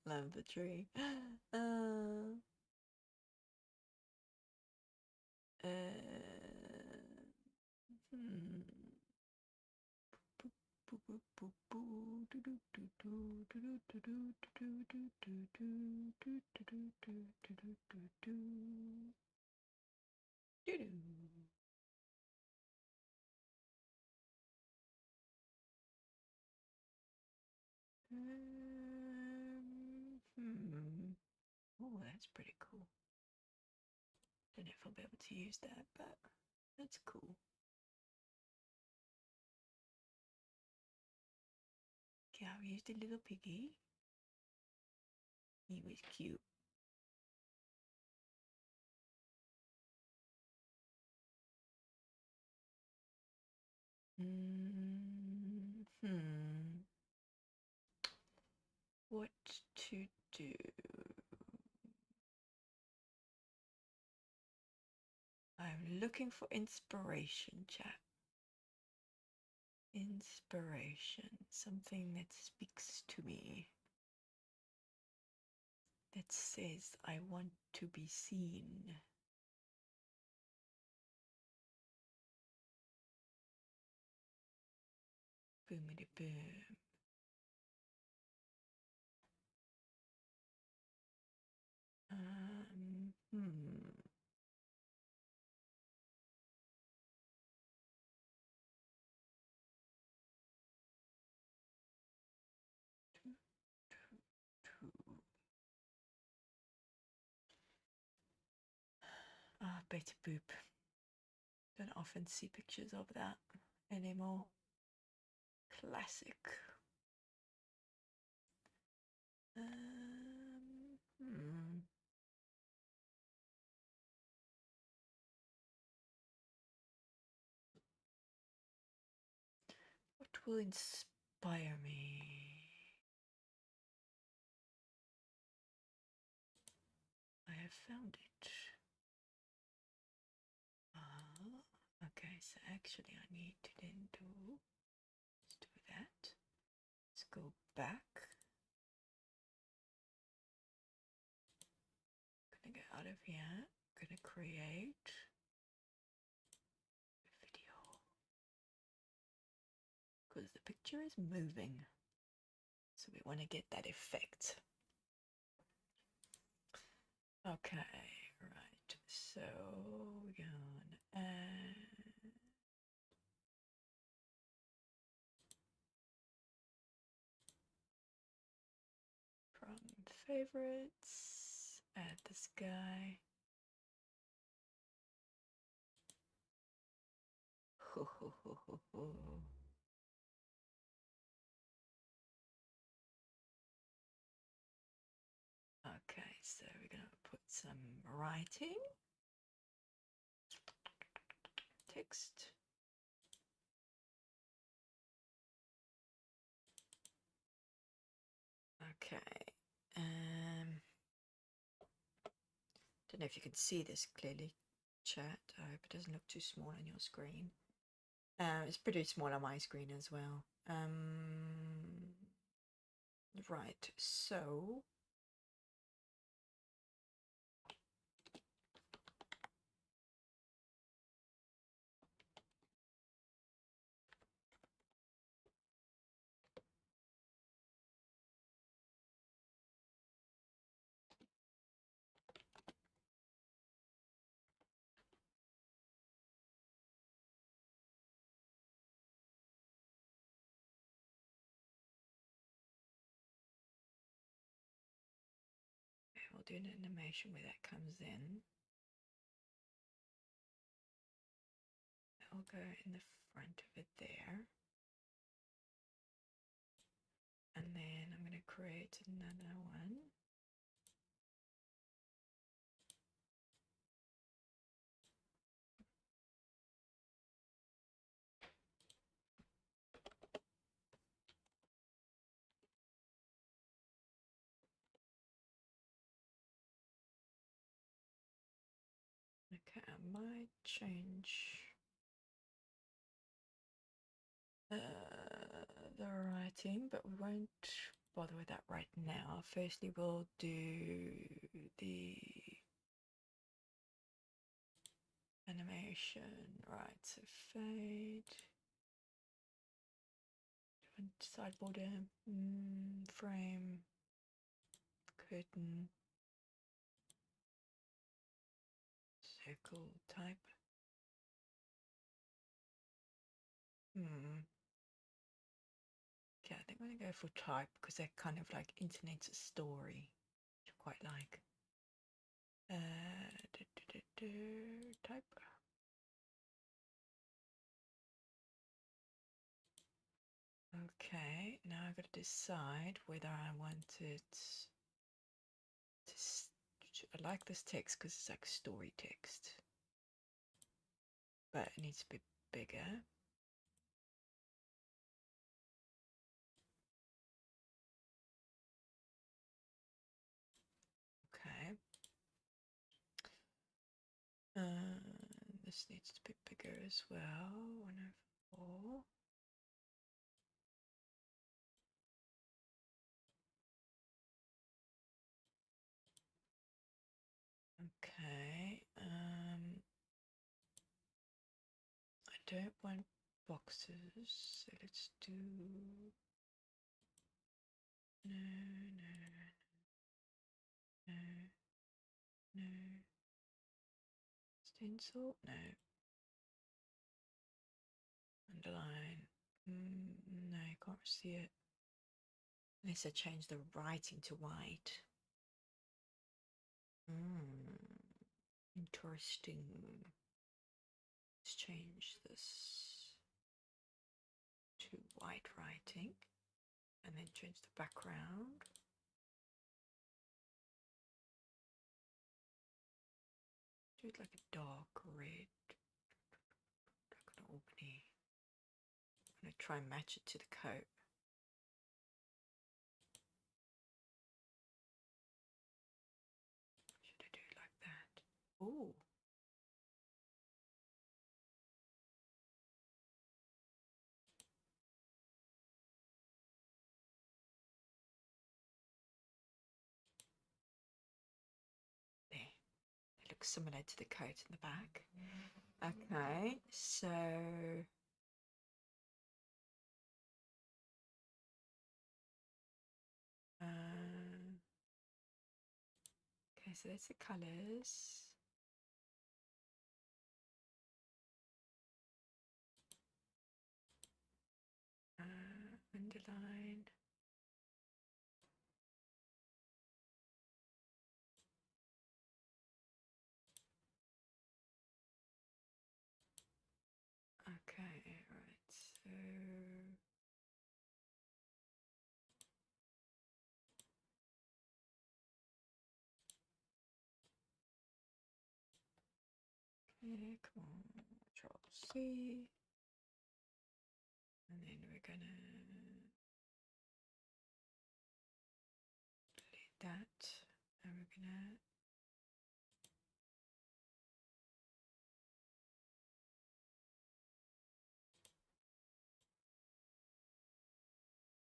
[SPEAKER 1] Love the tree. Oh, that's pretty cool. Don't know if I'll be able to use that, but that's cool. Okay, I've used a little piggy. He was cute. What to do? I'm looking for inspiration, chat. Inspiration. Something that speaks to me. That says I want to be seen. Boomity boom. Hmm. Ah, better boop. Don't often see pictures of that anymore. Classic. Hmm. What will inspire me? I have found it. Okay, so actually I need to then let's do that. Let's go back. Gonna get out of here. Gonna create a video. Because the picture is moving. So we want to get that effect. Okay, right. So we're gonna add from favorites, add this guy. Ho, ho, ho, ho, ho. Okay, so we're gonna put some writing, text. Okay. Don't know if you can see this clearly, chat. I hope it doesn't look too small on your screen. It's pretty small on my screen as well. Right, so do an animation where that comes in. I'll go in the front of it there. And then I'm going to create another one. Okay, I might change the writing, but we won't bother with that right now. Firstly, we'll do the animation, right? So fade, side border, frame, curtain, circle type. Yeah, I think I'm gonna go for type because that kind of like intonates a story, which I quite like. Type. Okay, now I've got to decide whether I want it to. I like this text because it's like story text, but it needs to be bigger. Okay. This needs to be bigger as well. 104. Okay. I don't want boxes, so let's do no, no. Stencil, no. Underline, no, you can't see it. Unless I change the writing to white. Interesting. Let's change this to white writing and then change the background. Do it like a dark red, like an Albany. I'm going to try and match it to the coat. Should I do it like that? Oh. There. It looks similar to the coat in the back. Okay, so okay, so that's the colors. Underline. Okay, right, so okay, come on, Control C. And then we're gonna delete that. And we're gonna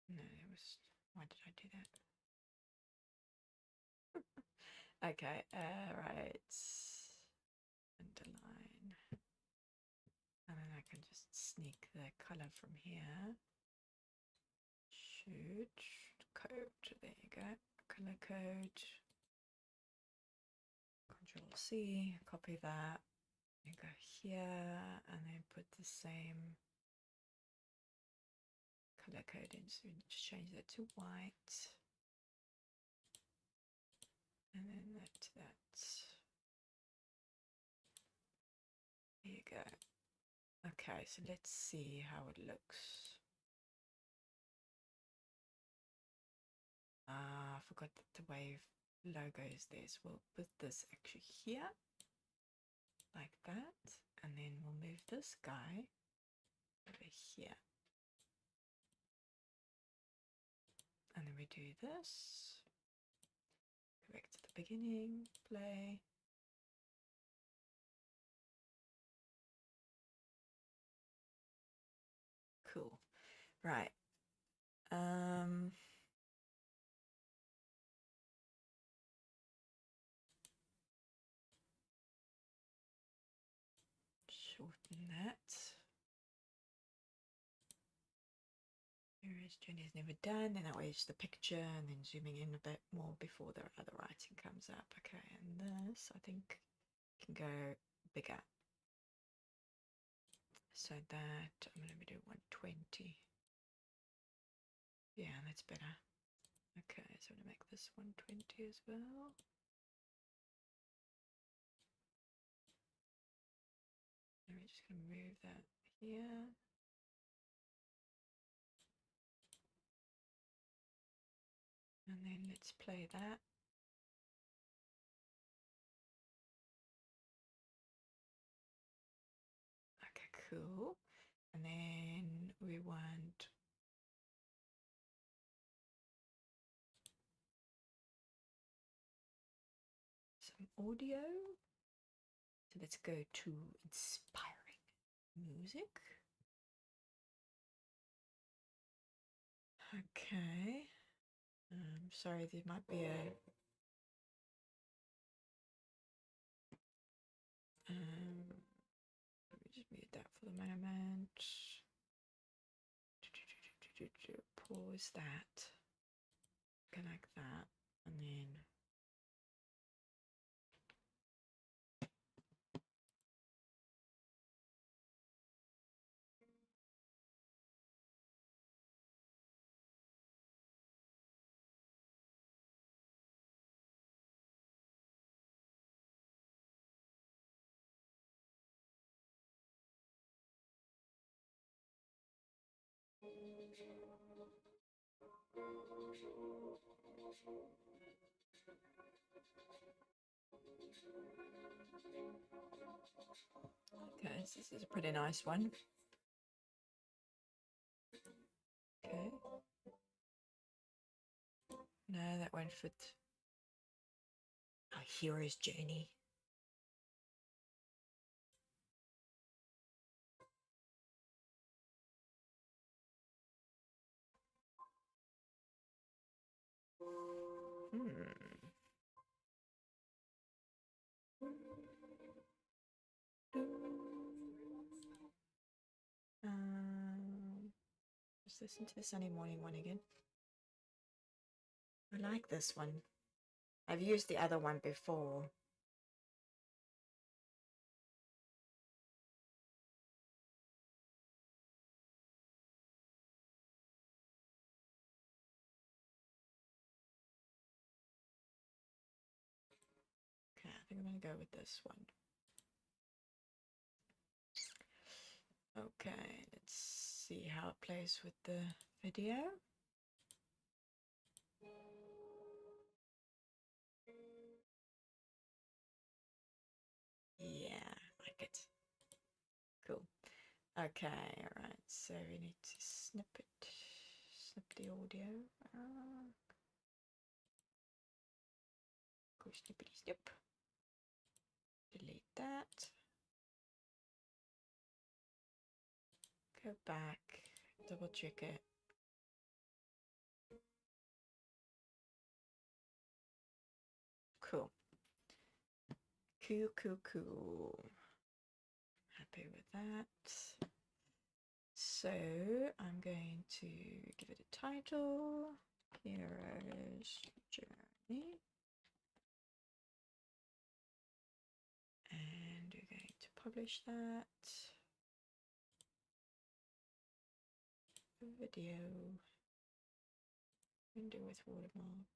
[SPEAKER 1] no, it was why did I do that? Okay, right. Underline. And then I can just sneak the color from here. Shoot. Code. There you go. Color code. Control C. Copy that. And go here. And then put the same color code in. So we need to change that to white. And then that's, there you go. Okay, so let's see how it looks. I forgot that the wave logo is there, so we'll put this actually here, like that, and then we'll move this guy over here. And then we do this, go back to the beginning, play. Cool. Right. Shorten that. Whereas journey is never done, and that way it's the picture, and then zooming in a bit more before the other writing comes up. Okay, and this I think can go bigger. So that I'm going to do 120. Yeah, that's better. Okay, so I'm going to make this 120 as well. And we're just going to move that here. And then let's play that. Okay, cool. And then we want some audio. So let's go to inspiring music. Okay. Sorry, there might be a let me just mute that for the moment. Pause that. Go like that, and then okay, so this is a pretty nice one. Okay. No, that won't fit. Our hero's journey. Just listen to the sunny morning one again. I like this one. I've used the other one before. Okay, I think I'm going to go with this one. Okay, let's see how it plays with the video. Yeah, I like it. Cool. Okay, alright, so we need to snip the audio. Go snippity snip. Delete that. Go back, double check it. Cool. Cool. Happy with that. So I'm going to give it a title. Hero's Journey. And we're going to publish that. Video. Window with watermark.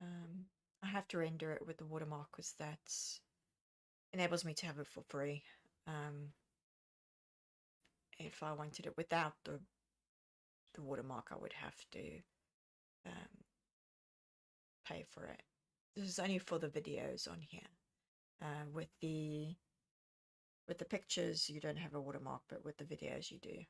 [SPEAKER 1] I have to render it with the watermark because that enables me to have it for free. If I wanted it without the watermark, I would have to um, pay for it. This is only for the videos on here. With the pictures, you don't have a watermark, but with the videos, you do.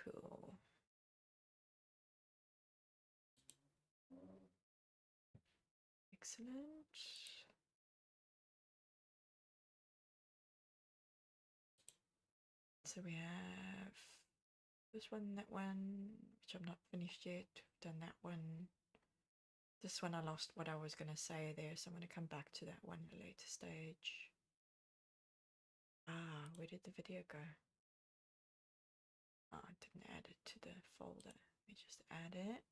[SPEAKER 1] Cool. Excellent. So we have this one, that one, which I'm not finished yet. Done that one. This one I lost what I was going to say there, so I'm going to come back to that one at a later stage. Ah, where did the video go? Oh, I didn't add it to the folder. Let me just add it.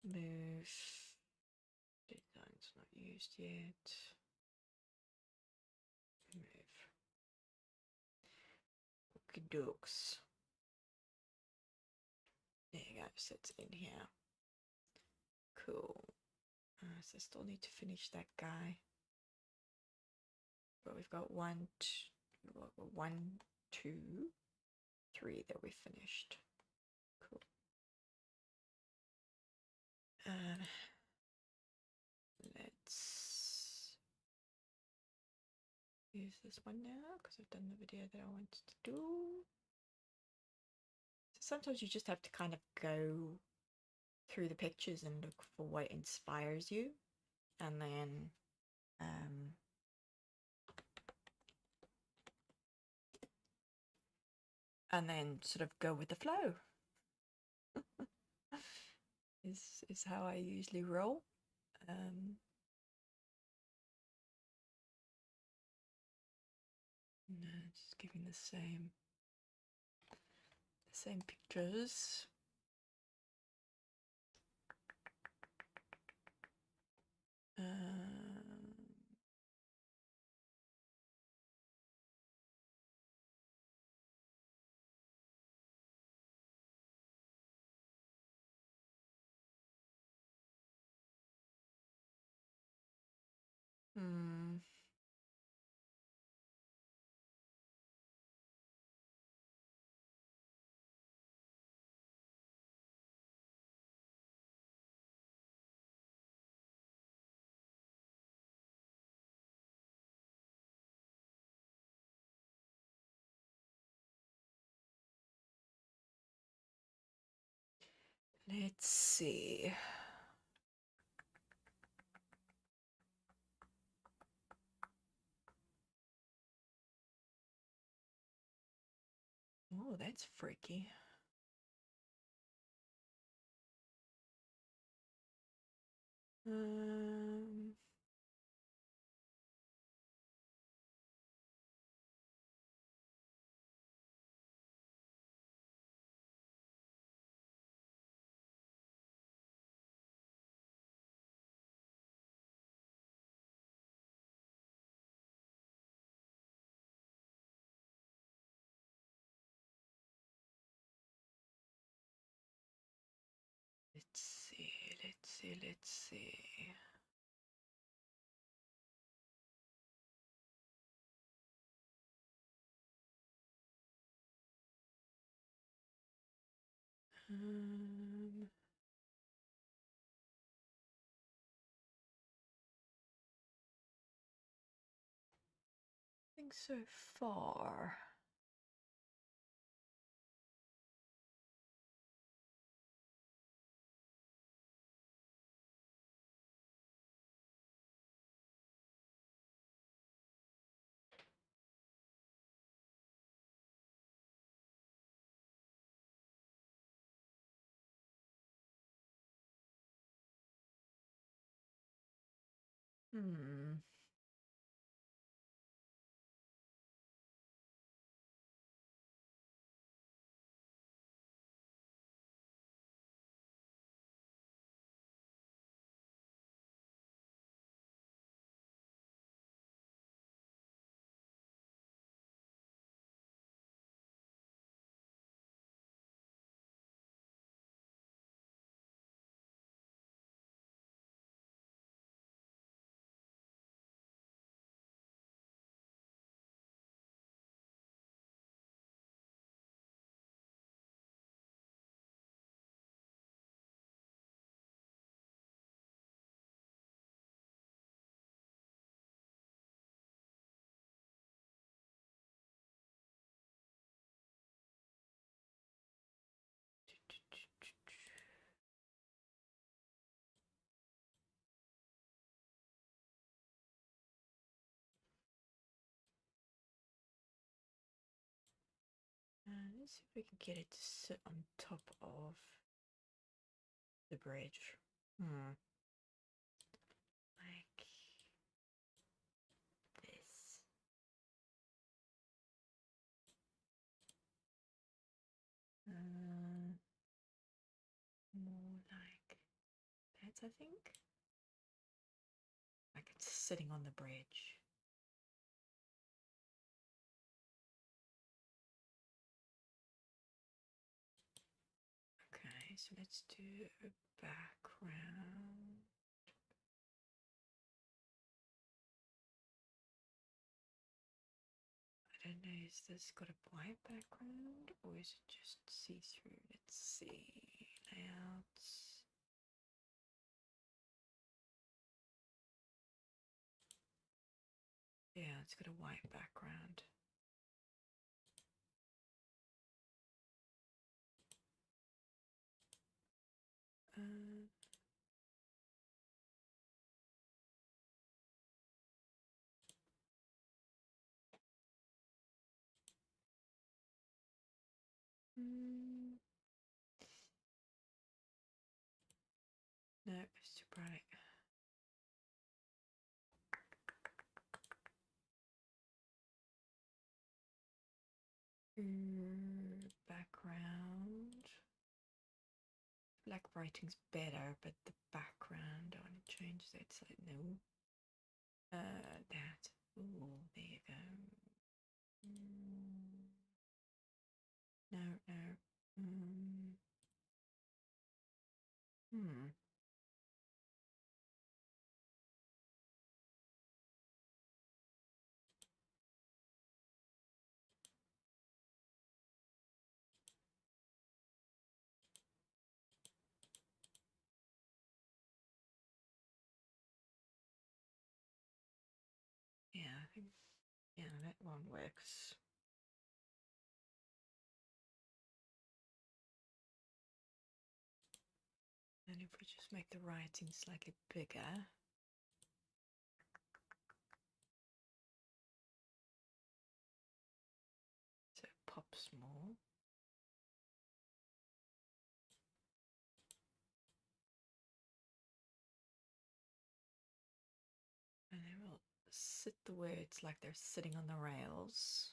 [SPEAKER 1] Move. Design's not used yet. Move. Okie dokes. There you go, so it's in here. Cool. So I still need to finish that guy. But we've got 1, 2, 3 that we finished. Cool. Let's use this one now because I've done the video that I wanted to do. So sometimes you just have to kind of go through the pictures and look for what inspires you, and then sort of go with the flow. is how I usually roll. No, just giving the same pictures. Let's see. Oh, that's freaky. Let's see. I think so far. Let's see if we can get it to sit on top of the bridge. Like this. More like that, I think. Like it's sitting on the bridge. Okay, so let's do a background. I don't know, is this got a white background or is it just see-through? Let's see. Layouts. Yeah, it's got a white background. No, it's too bright. Background. Black writing's better, but the background, I want to change that so no. That. Ooh, there you go. No, no. Yeah, I think, yeah, that one works. And if we just make the writing slightly bigger. So it pops more. And then we'll sit the words like they're sitting on the rails.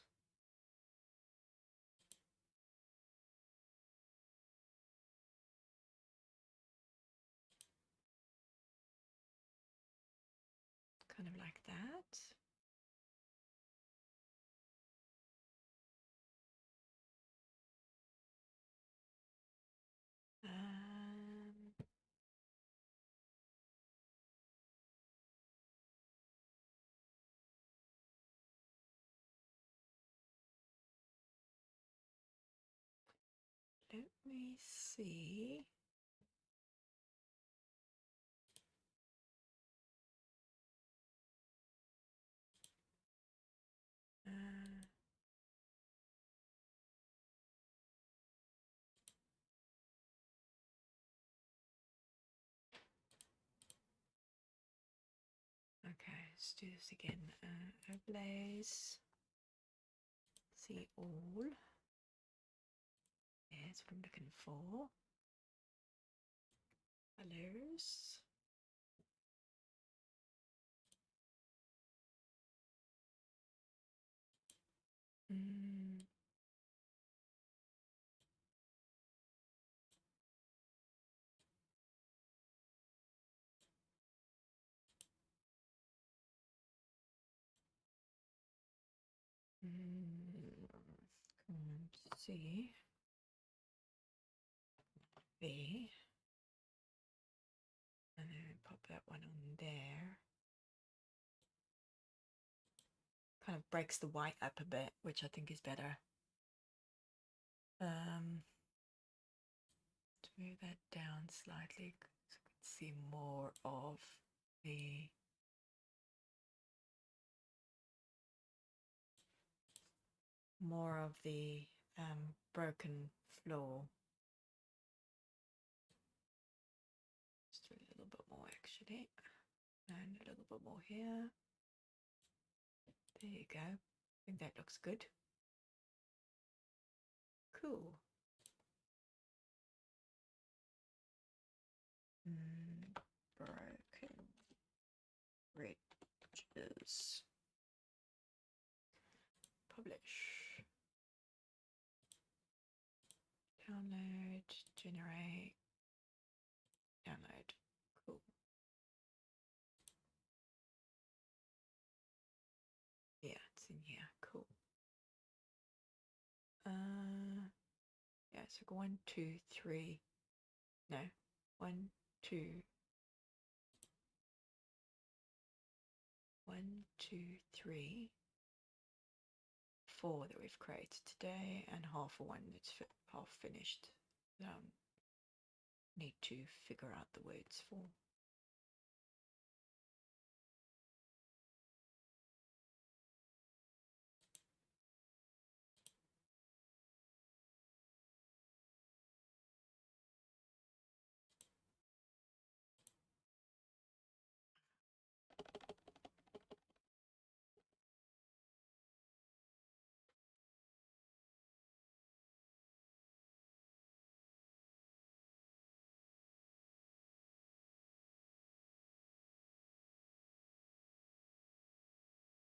[SPEAKER 1] Kind of like that. Let me see. Okay, let's do this again. Overlays. See all. That's what I'm looking for. Colors. C V, and then pop that one on there. Kind of breaks the white up a bit, which I think is better. To move that down slightly so we can see more of the broken floor. Just a little bit more actually, and a little bit more here. There you go. I think that looks good. Cool. Broken bridges. Publish. Download, generate, download. Cool. Yeah, it's in here. Cool. Yeah, so 1, 2, 3. No, 1, 2. 1, 2, 3. 4 that we've created today, and half a one that's half finished. Need to figure out the words for.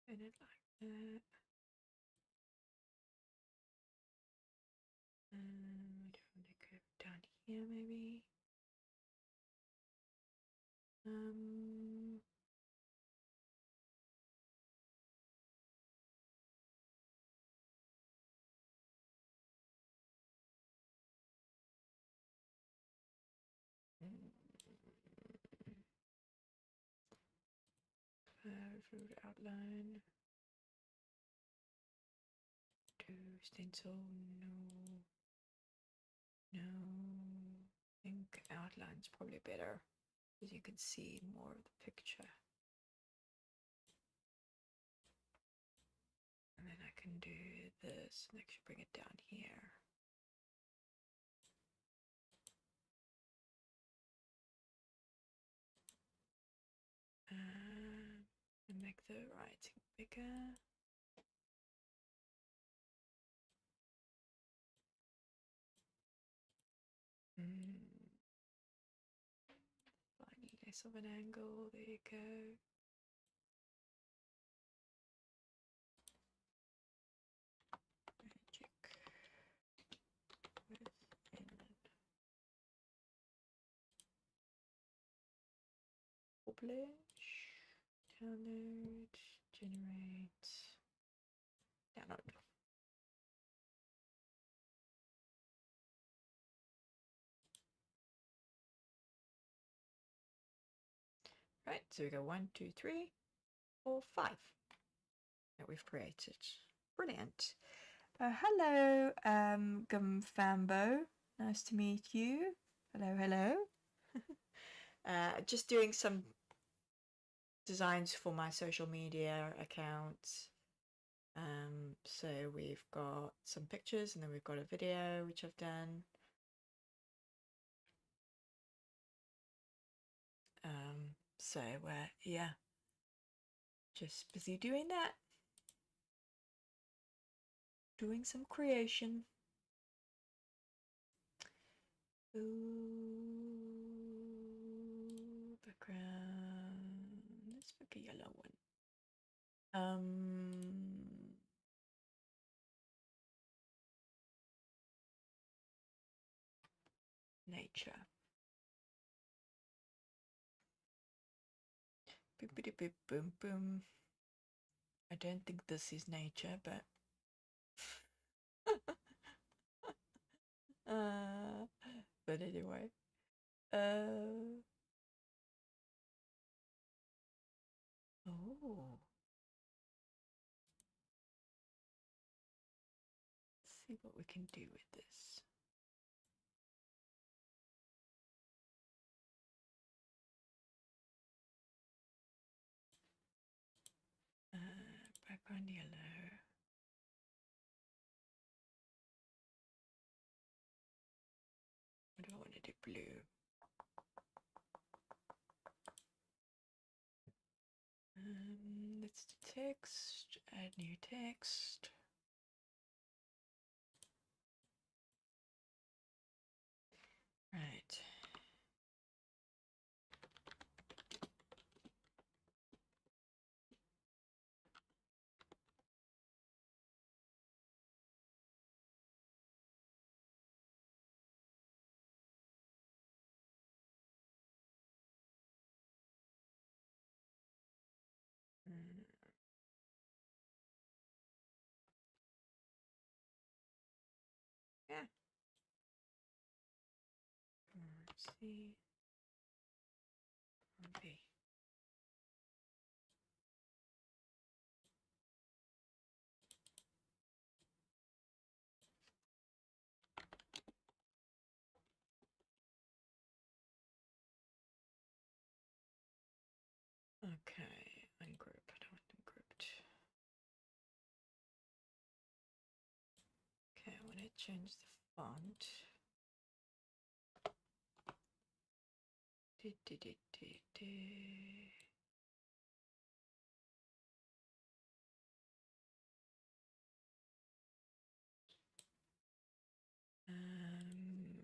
[SPEAKER 1] And it like that. I don't want to go down here, maybe. Root outline. Do stencil. No. No. I think outline's probably better because you can see more of the picture. And then I can do this and actually bring it down here. And make the writing bigger. Slightly less of an angle. There you go. Magic within. Publish. Download. Generate. Download. Right, so we go 1, 2, 3, 4, 5 that we've created. Brilliant. Hello, Gumfambo. Nice to meet you. Hello, hello. Just doing some designs for my social media accounts. So we've got some pictures and then we've got a video which I've done. So yeah, just busy doing that. Doing some creation. Ooh, background. Let's pick a yellow one. Nature. Boopity boop boom boom. I don't think this is nature, but but anyway. Oh. Let's see what we can do with this. Background yellow. What do I want to do? Blue. Let's do text. Add new text. C B. Okay, ungroup. I don't want them grouped. Okay, I want to change the font.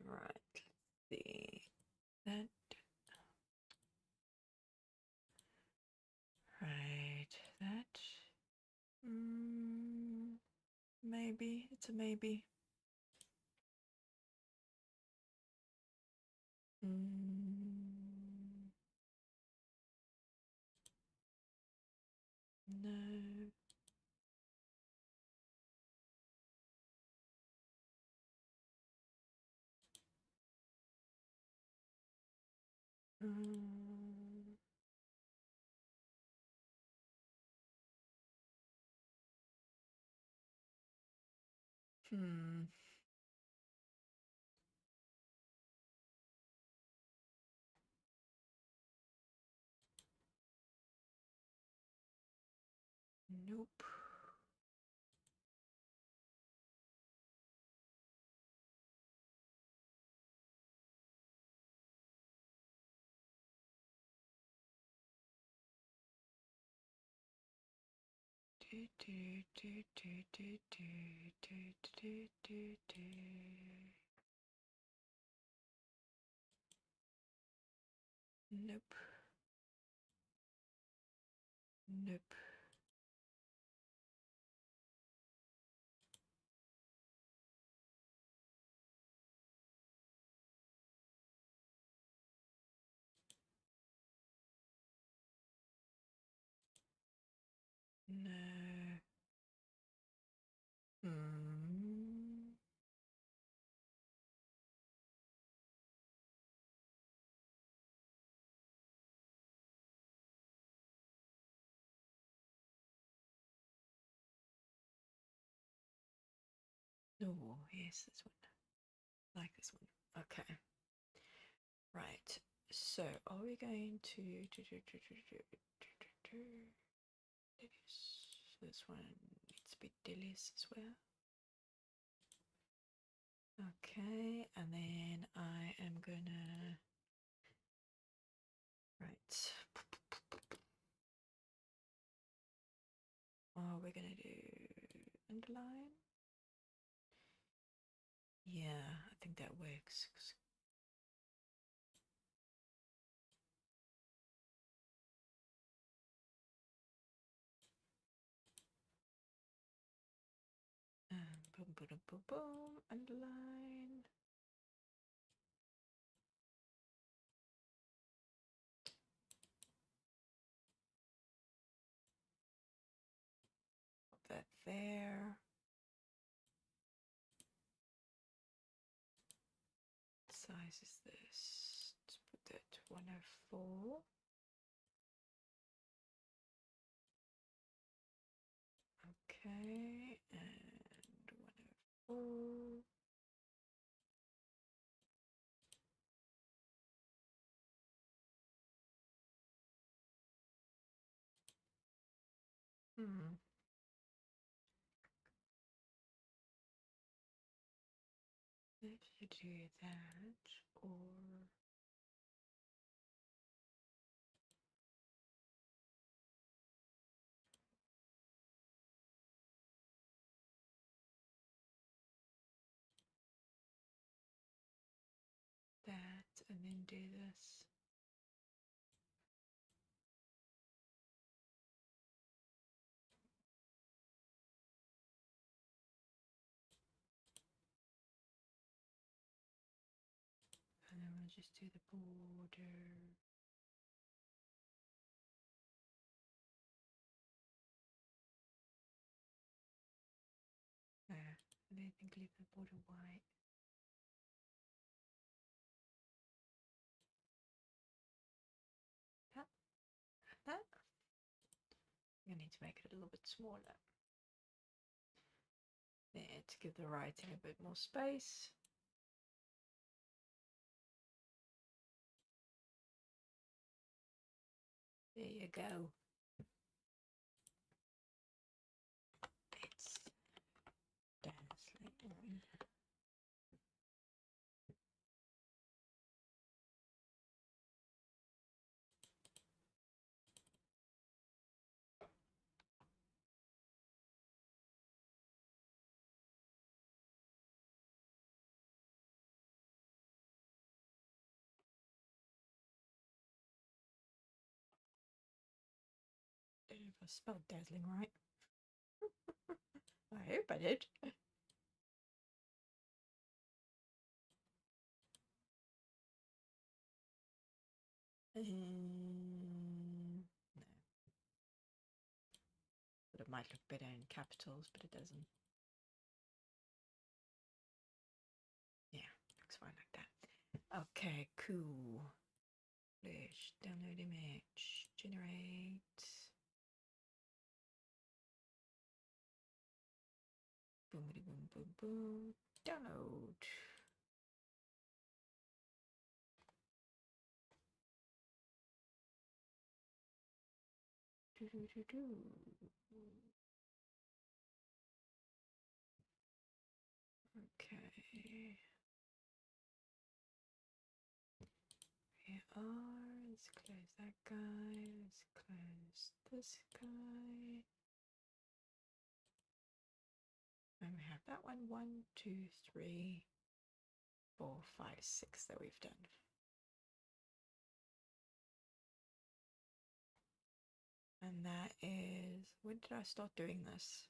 [SPEAKER 1] Right, let's see. That. Right, that. Maybe, it's a maybe. No. Hmm. Nope. Nope. Nope. No. Hmm. Oh, yes, this one. I like this one. Okay. Right. So, are we going to this one needs to be Dillis as well. Okay, and then I am gonna right. Oh, we're gonna do underline. Yeah, I think that works. Boom, boom, boom, boom, underline. Put that there. What size is this? Let's put that to 104. Okay, and 104. If you do that, or that, and then do this. And then we'll just do the border. There. And then I think leave the border white. to make it a little bit smaller. There, to give the writing a bit more space. There you go. It's dazzling. I don't know if I spelled dazzling right. I hope I did. No. But it might look better in capitals, but it doesn't. Yeah, looks fine like that. Okay, cool. Flash, download image, generate. Boom, boom, boom, boom. Download. Do, do, do, do. Okay. We are. Let's close that guy. Let's close this guy. And we have that one. 1, 2, 3, 4, 5, 6 that we've done. And that is, when did I start doing this?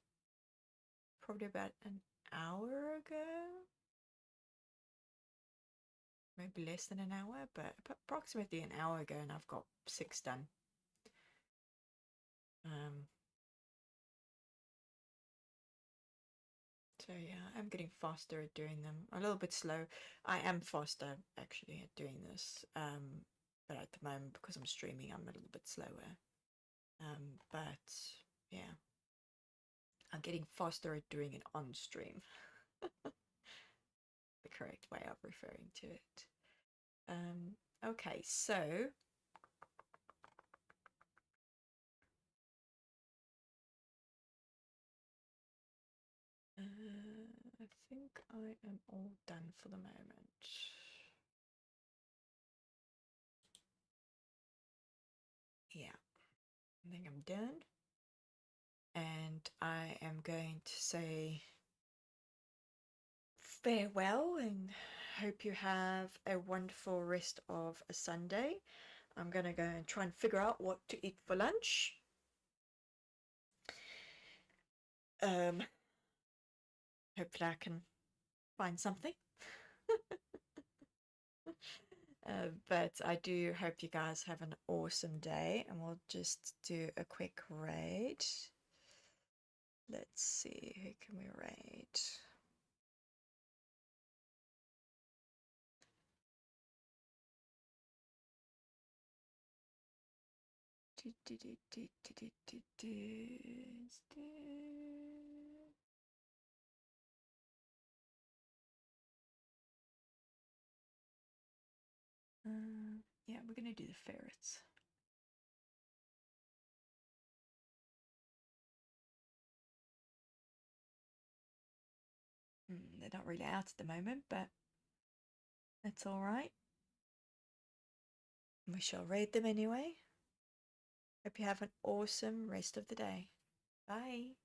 [SPEAKER 1] Probably about an hour ago. Maybe less than an hour, but approximately an hour ago, and I've got 6 done. So yeah, I'm getting faster at doing them. A little bit slow. I am faster actually at doing this. But at the moment, because I'm streaming, I'm a little bit slower. But yeah, I'm getting faster at doing it on stream. The correct way of referring to it. Okay, so I think I am all done for the moment. Yeah, I think I'm done. And I am going to say farewell and hope you have a wonderful rest of a Sunday. I'm going to go and try and figure out what to eat for lunch. Hopefully I can find something. But I do hope you guys have an awesome day, and we'll just do a quick raid. Let's see, who can we raid? Yeah, we're gonna do the ferrets. They're not really out at the moment, but that's all right. We shall raid them anyway. Hope you have an awesome rest of the day. Bye.